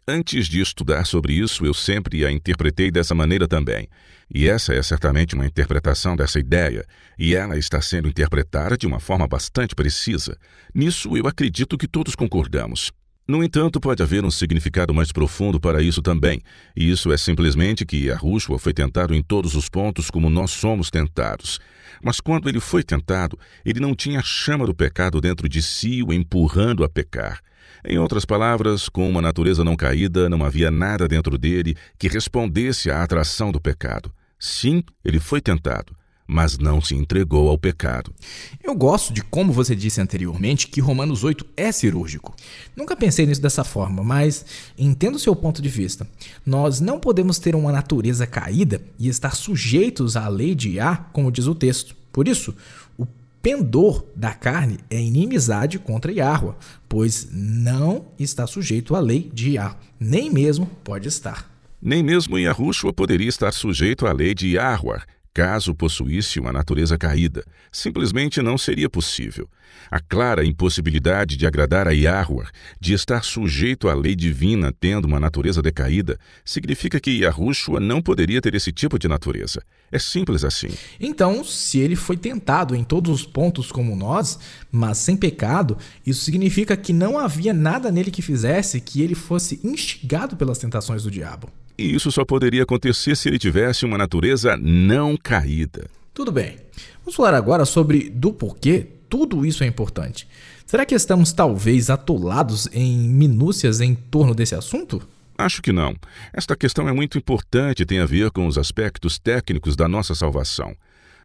Antes de estudar sobre isso, eu sempre a interpretei dessa maneira também. E essa é certamente uma interpretação dessa ideia, e ela está sendo interpretada de uma forma bastante precisa. Nisso eu acredito que todos concordamos. No entanto, pode haver um significado mais profundo para isso também, e isso é simplesmente que Yahushua foi tentado em todos os pontos como nós somos tentados. Mas quando ele foi tentado, ele não tinha a chama do pecado dentro de si o empurrando a pecar. Em outras palavras, com uma natureza não caída, não havia nada dentro dele que respondesse à atração do pecado. Sim, ele foi tentado, mas não se entregou ao pecado. Eu gosto de como você disse anteriormente que Romanos 8 é cirúrgico. Nunca pensei nisso dessa forma, mas entendo o seu ponto de vista. Nós não podemos ter uma natureza caída e estar sujeitos à lei de Yah, como diz o texto. Por isso, o pendor da carne é inimizade contra Yahweh, pois não está sujeito à lei de Yah, nem mesmo pode estar. Nem mesmo Yahushua poderia estar sujeito à lei de Yahweh, caso possuísse uma natureza caída. Simplesmente não seria possível. A clara impossibilidade de agradar a Yahweh, de estar sujeito à lei divina tendo uma natureza decaída, significa que Yahushua não poderia ter esse tipo de natureza. É simples assim. Então, se ele foi tentado em todos os pontos como nós, mas sem pecado, isso significa que não havia nada nele que fizesse que ele fosse instigado pelas tentações do diabo. E isso só poderia acontecer se ele tivesse uma natureza não caída. Tudo bem. Vamos falar agora sobre do porquê tudo isso é importante. Será que estamos talvez atolados em minúcias em torno desse assunto? Acho que não. Esta questão é muito importante e tem a ver com os aspectos técnicos da nossa salvação.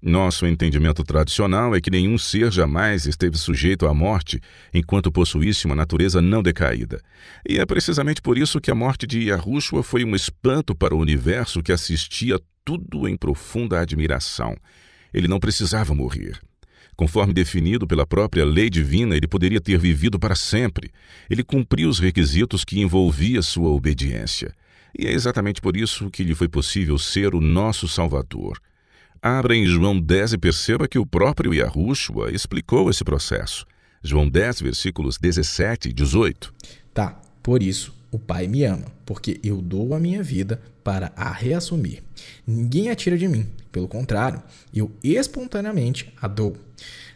Nosso entendimento tradicional é que nenhum ser jamais esteve sujeito à morte enquanto possuísse uma natureza não decaída. E é precisamente por isso que a morte de Yahushua foi um espanto para o universo que assistia tudo em profunda admiração. Ele não precisava morrer. Conforme definido pela própria lei divina, ele poderia ter vivido para sempre. Ele cumpriu os requisitos que envolvia sua obediência. E é exatamente por isso que lhe foi possível ser o nosso Salvador. Abra em João 10 e perceba que o próprio Yahushua explicou esse processo. João 10, versículos 17 e 18. Tá, por isso o Pai me ama, porque eu dou a minha vida para a reassumir. Ninguém a tira de mim, pelo contrário, eu espontaneamente a dou.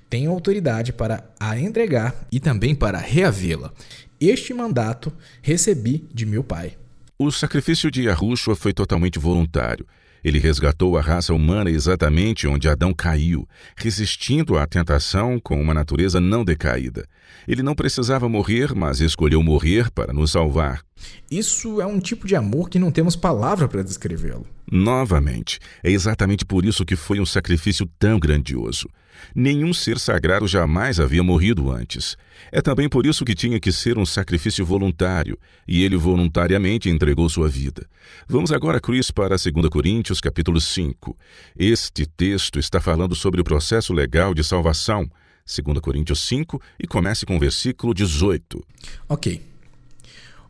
Tenho autoridade para a entregar e também para reavê-la. Este mandato recebi de meu Pai. O sacrifício de Yahushua foi totalmente voluntário. Ele resgatou a raça humana exatamente onde Adão caiu, resistindo à tentação com uma natureza não decaída. Ele não precisava morrer, mas escolheu morrer para nos salvar. Isso é um tipo de amor que não temos palavra para descrevê-lo. Novamente, é exatamente por isso que foi um sacrifício tão grandioso. Nenhum ser sagrado jamais havia morrido antes. É também por isso que tinha que ser um sacrifício voluntário, e ele voluntariamente entregou sua vida. Vamos agora, Chris, para 2 Coríntios, capítulo 5. Este texto está falando sobre o processo legal de salvação. 2 Coríntios 5, e comece com o versículo 18. Ok.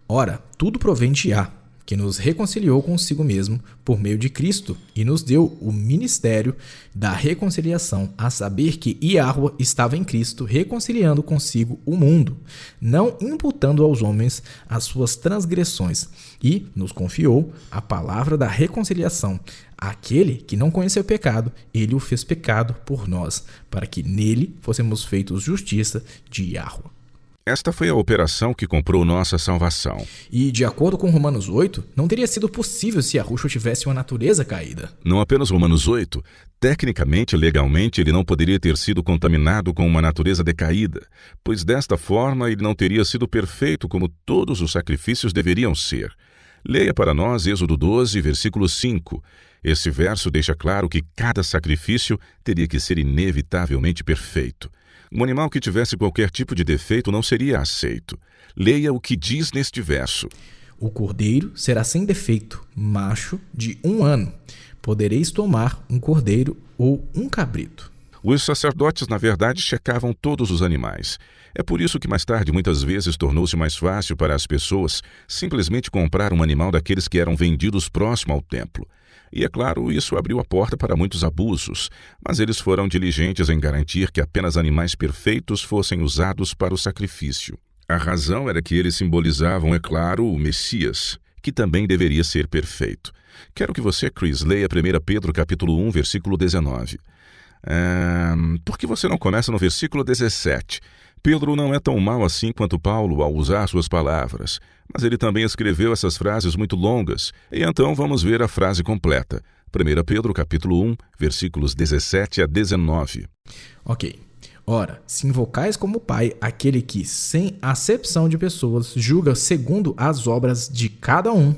Ora, tudo provém de Yah, que nos reconciliou consigo mesmo por meio de Cristo e nos deu o ministério da reconciliação, a saber que Yahweh estava em Cristo reconciliando consigo o mundo, não imputando aos homens as suas transgressões, e nos confiou a palavra da reconciliação. Aquele que não conheceu o pecado, ele o fez pecado por nós, para que nele fôssemos feitos justiça de Yahweh. Esta foi a operação que comprou nossa salvação. E, de acordo com Romanos 8, não teria sido possível se Yahushua tivesse uma natureza caída. Não apenas Romanos 8, tecnicamente e legalmente ele não poderia ter sido contaminado com uma natureza decaída, pois desta forma ele não teria sido perfeito como todos os sacrifícios deveriam ser. Leia para nós Êxodo 12, versículo 5. Esse verso deixa claro que cada sacrifício teria que ser inevitavelmente perfeito. Um animal que tivesse qualquer tipo de defeito não seria aceito. Leia o que diz neste verso. O cordeiro será sem defeito, macho de 1 ano. Podereis tomar um cordeiro ou um cabrito. Os sacerdotes, na verdade, checavam todos os animais. É por isso que mais tarde, muitas vezes, tornou-se mais fácil para as pessoas simplesmente comprar um animal daqueles que eram vendidos próximo ao templo. E, é claro, isso abriu a porta para muitos abusos, mas eles foram diligentes em garantir que apenas animais perfeitos fossem usados para o sacrifício. A razão era que eles simbolizavam, é claro, o Messias, que também deveria ser perfeito. Quero que você, Chris, leia 1 Pedro capítulo 1, versículo 19. Por que você não começa no versículo 17? Pedro não é tão mau assim quanto Paulo ao usar suas palavras, mas ele também escreveu essas frases muito longas, e então vamos ver a frase completa. 1 Pedro capítulo 1, versículos 17 a 19. Ok. Ora, se invocais como Pai aquele que, sem acepção de pessoas, julga segundo as obras de cada um,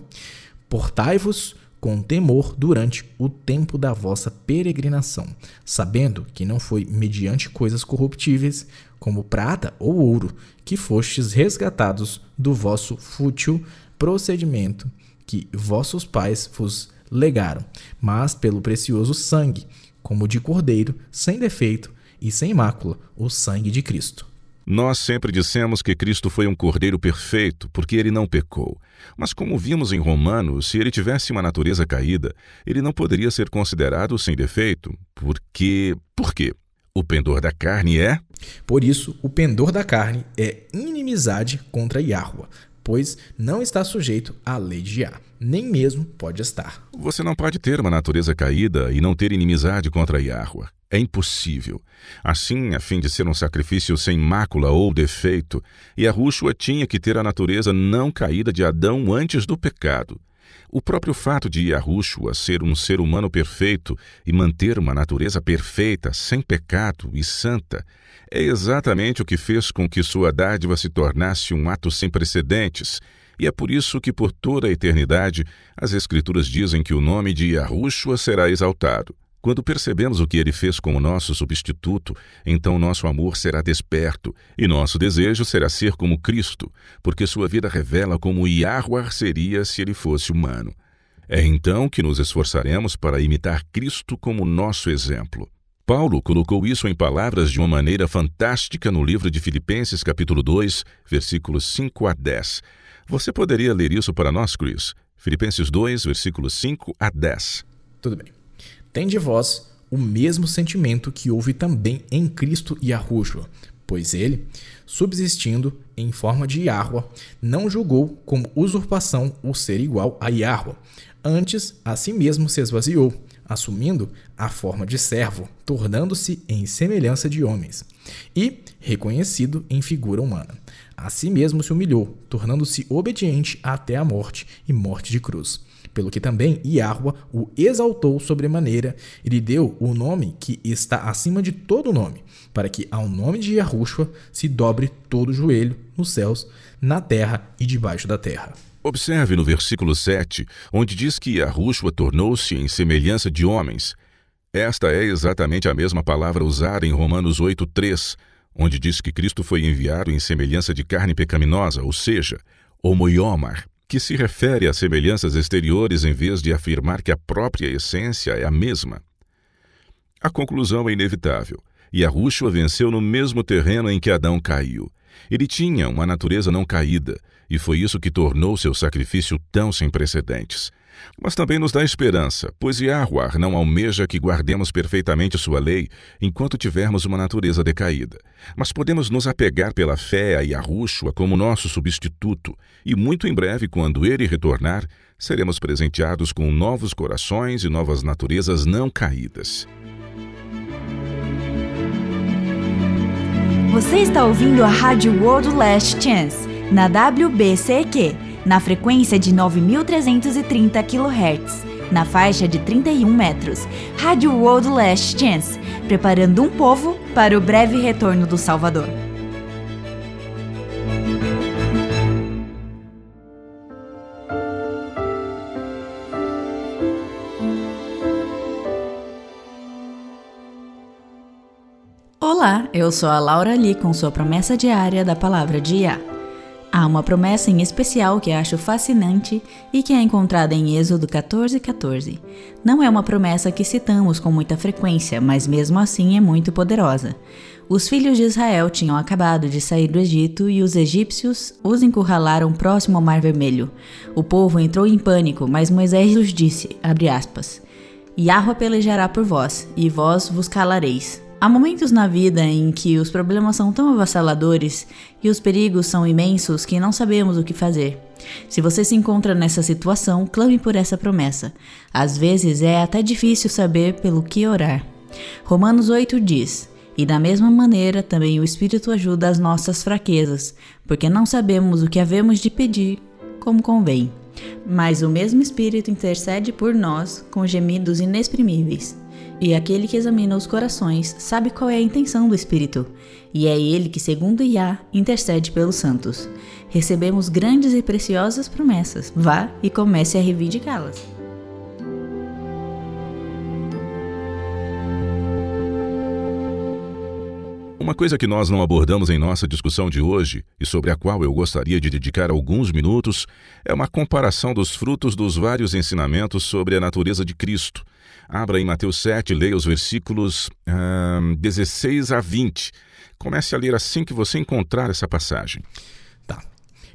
portai-vos com temor durante o tempo da vossa peregrinação, sabendo que não foi mediante coisas corruptíveis, como prata ou ouro, que fostes resgatados do vosso fútil procedimento que vossos pais vos legaram, mas pelo precioso sangue, como de cordeiro, sem defeito e sem mácula, o sangue de Cristo. Nós sempre dissemos que Cristo foi um cordeiro perfeito, porque ele não pecou. Mas como vimos em Romanos, se ele tivesse uma natureza caída, ele não poderia ser considerado sem defeito. Por quê? O pendor da carne é? Por isso, o pendor da carne é inimizade contra Yahuwah, pois não está sujeito à lei de Yah, nem mesmo pode estar. Você não pode ter uma natureza caída e não ter inimizade contra Yahuwah. É impossível. Assim, a fim de ser um sacrifício sem mácula ou defeito, Yahushua tinha que ter a natureza não caída de Adão antes do pecado. O próprio fato de Yahushua ser um ser humano perfeito e manter uma natureza perfeita, sem pecado e santa, é exatamente o que fez com que sua dádiva se tornasse um ato sem precedentes. E é por isso que por toda a eternidade as Escrituras dizem que o nome de Yahushua será exaltado. Quando percebemos o que ele fez como nosso substituto, então nosso amor será desperto e nosso desejo será ser como Cristo, porque sua vida revela como Yahuwah seria se ele fosse humano. É então que nos esforçaremos para imitar Cristo como nosso exemplo. Paulo colocou isso em palavras de uma maneira fantástica no livro de Filipenses capítulo 2, versículos 5 a 10. Você poderia ler isso para nós, Chris? Filipenses 2, versículos 5 a 10. Tudo bem. Tende vós o mesmo sentimento que houve também em Cristo Yahushua, pois ele, subsistindo em forma de Yahuwah, não julgou como usurpação o ser igual a Yahuwah. Antes, a si mesmo se esvaziou, assumindo a forma de servo, tornando-se em semelhança de homens, e reconhecido em figura humana. A si mesmo se humilhou, tornando-se obediente até a morte e morte de cruz. Pelo que também Yahuwah o exaltou sobremaneira e lhe deu o nome que está acima de todo nome, para que ao nome de Yahushua se dobre todo o joelho nos céus, na terra e debaixo da terra. Observe no versículo 7, onde diz que Yahushua tornou-se em semelhança de homens. Esta é exatamente a mesma palavra usada em Romanos 8:3, onde diz que Cristo foi enviado em semelhança de carne pecaminosa, ou seja, homoiomar, que se refere a semelhanças exteriores em vez de afirmar que a própria essência é a mesma. A conclusão é inevitável. Yahushua venceu no mesmo terreno em que Adão caiu. Ele tinha uma natureza não caída, e foi isso que tornou seu sacrifício tão sem precedentes. Mas também nos dá esperança, pois Yahuwah não almeja que guardemos perfeitamente sua lei enquanto tivermos uma natureza decaída. Mas podemos nos apegar pela fé a Yahushua como nosso substituto, e muito em breve, quando ele retornar, seremos presenteados com novos corações e novas naturezas não caídas. Você está ouvindo a Rádio World Last Chance, na WBCQ, na frequência de 9.330 kHz, na faixa de 31 metros. Rádio World Last Chance, preparando um povo para o breve retorno do Salvador. Olá, eu sou a Laura Lee com sua promessa diária da Palavra de Iá. Há uma promessa em especial que acho fascinante e que é encontrada em Êxodo 14:14. Não é uma promessa que citamos com muita frequência, mas mesmo assim é muito poderosa. Os filhos de Israel tinham acabado de sair do Egito e os egípcios os encurralaram próximo ao Mar Vermelho. O povo entrou em pânico, mas Moisés lhes disse, abre aspas, Yahweh pelejará por vós, e vós vos calareis. Há momentos na vida em que os problemas são tão avassaladores e os perigos são imensos que não sabemos o que fazer. Se você se encontra nessa situação, clame por essa promessa. Às vezes é até difícil saber pelo que orar. Romanos 8 diz, e da mesma maneira também o Espírito ajuda as nossas fraquezas, porque não sabemos o que havemos de pedir como convém. Mas o mesmo Espírito intercede por nós com gemidos inexprimíveis. E aquele que examina os corações sabe qual é a intenção do Espírito, e é ele que, segundo Iá, intercede pelos santos. Recebemos grandes e preciosas promessas. Vá e comece a reivindicá-las. Uma coisa que nós não abordamos em nossa discussão de hoje, e sobre a qual eu gostaria de dedicar alguns minutos, é uma comparação dos frutos dos vários ensinamentos sobre a natureza de Cristo. Abra em Mateus 7, leia os versículos 16 a 20. Comece a ler assim que você encontrar essa passagem. Tá.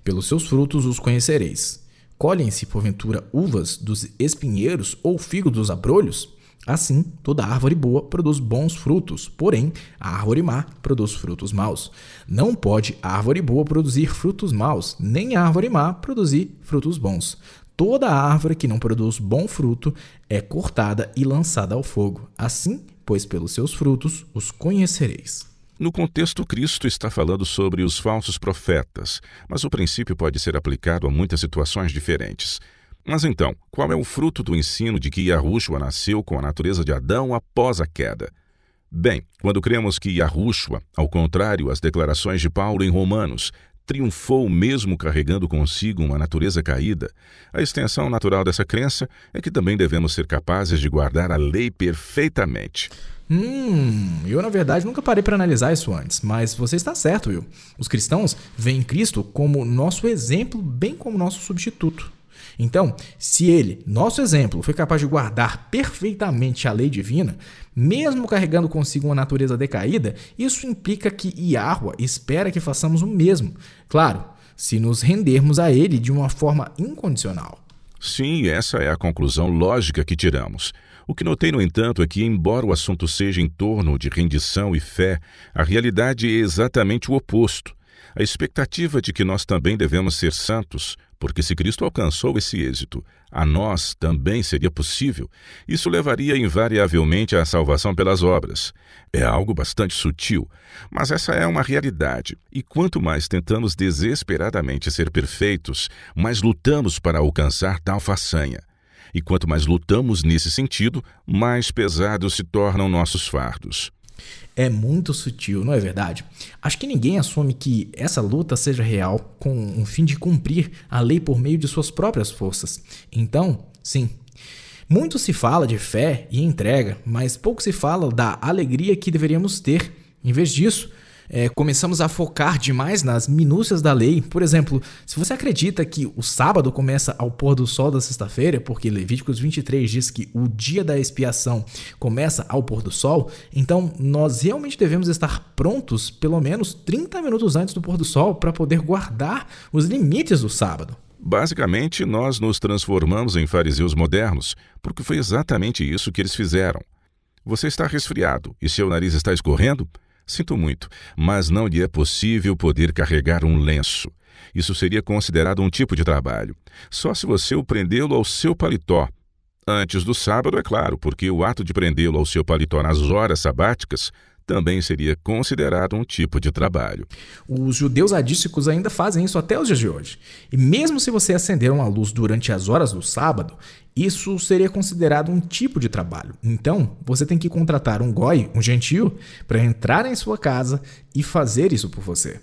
Pelos seus frutos os conhecereis. Colhem-se, porventura, uvas dos espinheiros ou figos dos abrolhos? Assim, toda árvore boa produz bons frutos, porém, a árvore má produz frutos maus. Não pode a árvore boa produzir frutos maus, nem a árvore má produzir frutos bons. Toda árvore que não produz bom fruto é cortada e lançada ao fogo. Assim, pois pelos seus frutos os conhecereis. No contexto, Cristo está falando sobre os falsos profetas, mas o princípio pode ser aplicado a muitas situações diferentes. Mas então, qual é o fruto do ensino de que Yahushua nasceu com a natureza de Adão após a queda? Bem, quando cremos que Yahushua, ao contrário às declarações de Paulo em Romanos, triunfou mesmo carregando consigo uma natureza caída, a extensão natural dessa crença é que também devemos ser capazes de guardar a lei perfeitamente. Eu na verdade nunca parei para analisar isso antes, mas você está certo, Will. Os cristãos veem Cristo como nosso exemplo, bem como nosso substituto. Então, se ele, nosso exemplo, foi capaz de guardar perfeitamente a lei divina, mesmo carregando consigo uma natureza decaída, isso implica que Yahweh espera que façamos o mesmo. Claro, se nos rendermos a ele de uma forma incondicional. Sim, essa é a conclusão lógica que tiramos. O que notei, no entanto, é que, embora o assunto seja em torno de rendição e fé, a realidade é exatamente o oposto. A expectativa de que nós também devemos ser santos, porque se Cristo alcançou esse êxito, a nós também seria possível, isso levaria invariavelmente à salvação pelas obras. É algo bastante sutil, mas essa é uma realidade, e quanto mais tentamos desesperadamente ser perfeitos, mais lutamos para alcançar tal façanha. E quanto mais lutamos nesse sentido, mais pesados se tornam nossos fardos. É muito sutil, não é verdade? Acho que ninguém assume que essa luta seja real com o fim de cumprir a lei por meio de suas próprias forças. Então, sim, muito se fala de fé e entrega, mas pouco se fala da alegria que deveríamos ter. Em vez disso, começamos a focar demais nas minúcias da lei. Por exemplo, se você acredita que o sábado começa ao pôr do sol da sexta-feira, porque Levíticos 23 diz que o dia da expiação começa ao pôr do sol, então nós realmente devemos estar prontos pelo menos 30 minutos antes do pôr do sol para poder guardar os limites do sábado. Basicamente, nós nos transformamos em fariseus modernos, porque foi exatamente isso que eles fizeram. Você está resfriado e seu nariz está escorrendo? Sinto muito, mas não lhe é possível poder carregar um lenço. Isso seria considerado um tipo de trabalho. Só se você o prendê-lo ao seu paletó. Antes do sábado, é claro, porque o ato de prendê-lo ao seu paletó nas horas sabáticas também seria considerado um tipo de trabalho. Os judeus hadísticos ainda fazem isso até os dias de hoje. E mesmo se você acender uma luz durante as horas do sábado, isso seria considerado um tipo de trabalho. Então, você tem que contratar um goi, um gentio, para entrar em sua casa e fazer isso por você.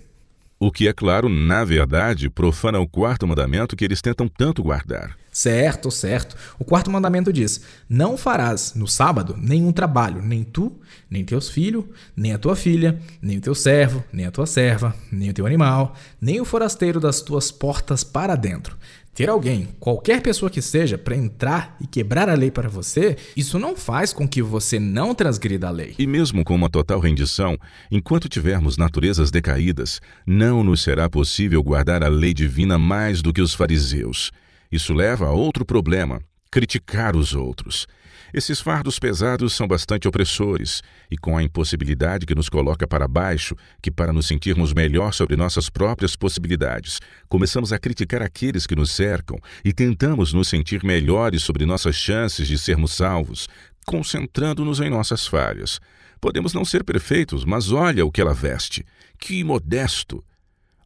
O que, é claro, na verdade, profana o quarto mandamento que eles tentam tanto guardar. Certo, certo. O quarto mandamento diz: não farás no sábado nenhum trabalho, nem tu, nem teus filhos, nem a tua filha, nem o teu servo, nem a tua serva, nem o teu animal, nem o forasteiro das tuas portas para dentro. Ter alguém, qualquer pessoa que seja, para entrar e quebrar a lei para você, isso não faz com que você não transgrida a lei. E mesmo com uma total rendição, enquanto tivermos naturezas decaídas, não nos será possível guardar a lei divina mais do que os fariseus. Isso leva a outro problema: criticar os outros. Esses fardos pesados são bastante opressores, e com a impossibilidade que nos coloca para baixo, que para nos sentirmos melhor sobre nossas próprias possibilidades, começamos a criticar aqueles que nos cercam e tentamos nos sentir melhores sobre nossas chances de sermos salvos, concentrando-nos em nossas falhas. Podemos não ser perfeitos, mas olha o que ela veste. Que modesto!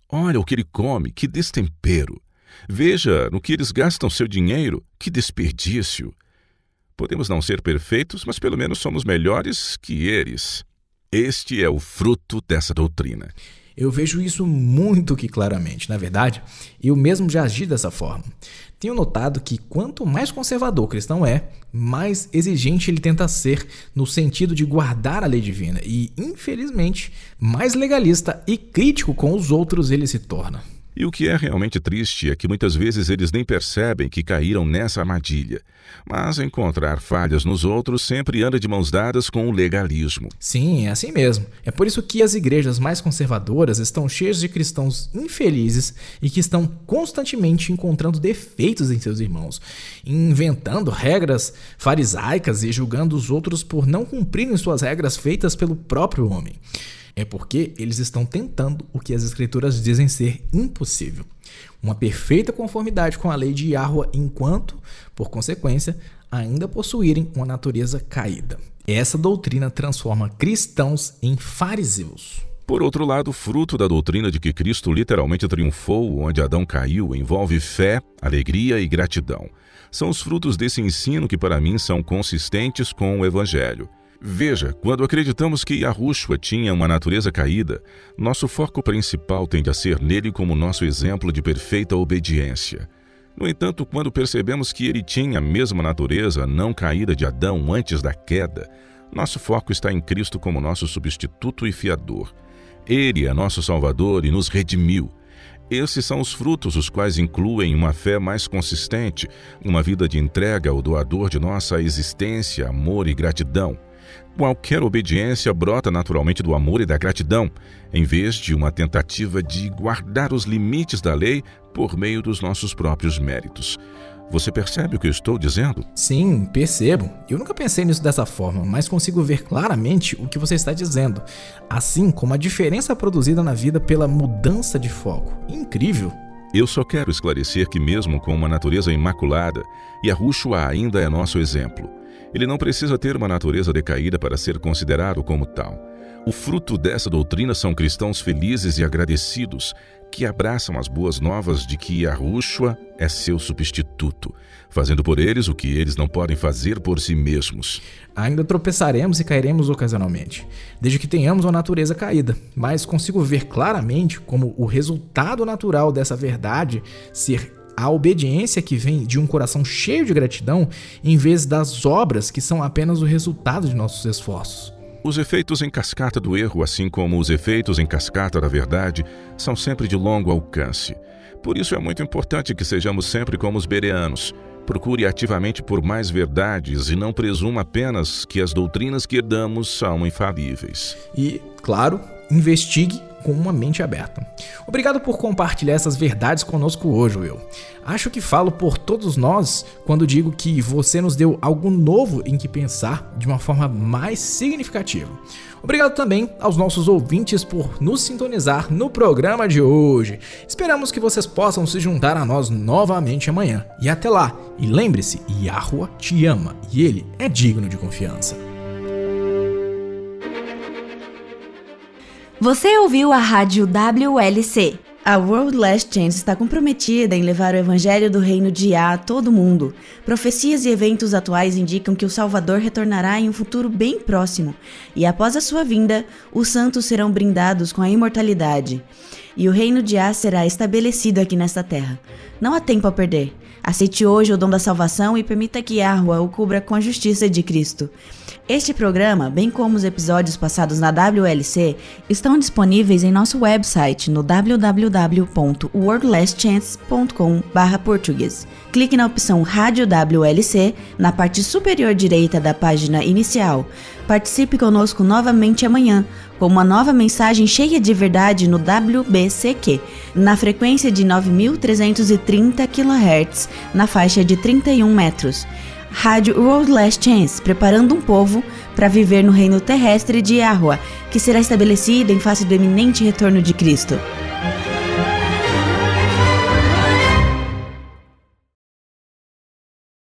Olha o que ele come, que destempero! Veja no que eles gastam seu dinheiro, que desperdício! Podemos não ser perfeitos, mas pelo menos somos melhores que eles. Este é o fruto dessa doutrina. Eu vejo isso muito que claramente. Na verdade, eu mesmo já agi dessa forma. Tenho notado que quanto mais conservador o cristão é, mais exigente ele tenta ser no sentido de guardar a lei divina e, infelizmente, mais legalista e crítico com os outros ele se torna. E o que é realmente triste é que muitas vezes eles nem percebem que caíram nessa armadilha. Mas encontrar falhas nos outros sempre anda de mãos dadas com o legalismo. Sim, é assim mesmo. É por isso que as igrejas mais conservadoras estão cheias de cristãos infelizes e que estão constantemente encontrando defeitos em seus irmãos, inventando regras farisaicas e julgando os outros por não cumprirem suas regras feitas pelo próprio homem. É porque eles estão tentando o que as escrituras dizem ser impossível: uma perfeita conformidade com a lei de Yahweh, enquanto, por consequência, ainda possuírem uma natureza caída. Essa doutrina transforma cristãos em fariseus. Por outro lado, o fruto da doutrina de que Cristo literalmente triunfou onde Adão caiu envolve fé, alegria e gratidão. São os frutos desse ensino que para mim são consistentes com o Evangelho. Veja, quando acreditamos que Yahushua tinha uma natureza caída, nosso foco principal tende a ser nele como nosso exemplo de perfeita obediência. No entanto, quando percebemos que ele tinha a mesma natureza não caída de Adão antes da queda, nosso foco está em Cristo como nosso substituto e fiador. Ele é nosso Salvador e nos redimiu. Esses são os frutos, os quais incluem uma fé mais consistente, uma vida de entrega ao doador de nossa existência, amor e gratidão. Qualquer obediência brota naturalmente do amor e da gratidão, em vez de uma tentativa de guardar os limites da lei por meio dos nossos próprios méritos. Você percebe o que eu estou dizendo? Sim, percebo. Eu nunca pensei nisso dessa forma, mas consigo ver claramente o que você está dizendo, assim como a diferença produzida na vida pela mudança de foco. Incrível! Eu só quero esclarecer que mesmo com uma natureza imaculada, Yahushua ainda é nosso exemplo. Ele não precisa ter uma natureza decaída para ser considerado como tal. O fruto dessa doutrina são cristãos felizes e agradecidos, que abraçam as boas novas de que Yahushua é seu substituto, fazendo por eles o que eles não podem fazer por si mesmos. Ainda tropeçaremos e cairemos ocasionalmente, desde que tenhamos uma natureza caída, mas consigo ver claramente como o resultado natural dessa verdade ser a obediência que vem de um coração cheio de gratidão, em vez das obras que são apenas o resultado de nossos esforços. Os efeitos em cascata do erro, assim como os efeitos em cascata da verdade, são sempre de longo alcance. Por isso é muito importante que sejamos sempre como os bereanos. Procure ativamente por mais verdades e não presuma apenas que as doutrinas que herdamos são infalíveis. E, claro, investigue com uma mente aberta. Obrigado por compartilhar essas verdades conosco hoje, Will. Acho que falo por todos nós quando digo que você nos deu algo novo em que pensar de uma forma mais significativa. Obrigado também aos nossos ouvintes por nos sintonizar no programa de hoje. Esperamos que vocês possam se juntar a nós novamente amanhã. E até lá, e lembre-se, Yahuwah te ama e ele é digno de confiança. Você ouviu a rádio WLC. A World Last Chance está comprometida em levar o evangelho do reino de Yah a todo mundo. Profecias e eventos atuais indicam que o Salvador retornará em um futuro bem próximo, e após a sua vinda, os santos serão brindados com a imortalidade. E o reino de Yah será estabelecido aqui nesta terra. Não há tempo a perder. Aceite hoje o dom da salvação e permita que Yahuwah o cubra com a justiça de Cristo. Este programa, bem como os episódios passados na WLC, estão disponíveis em nosso website no www.worldlastchance.com/português. Clique na opção Rádio WLC na parte superior direita da página inicial. Participe conosco novamente amanhã, com uma nova mensagem cheia de verdade no WBCQ, na frequência de 9.330 kHz, na faixa de 31 metros. Rádio World Last Chance, preparando um povo para viver no reino terrestre de Yahuwah, que será estabelecido em face do eminente retorno de Cristo.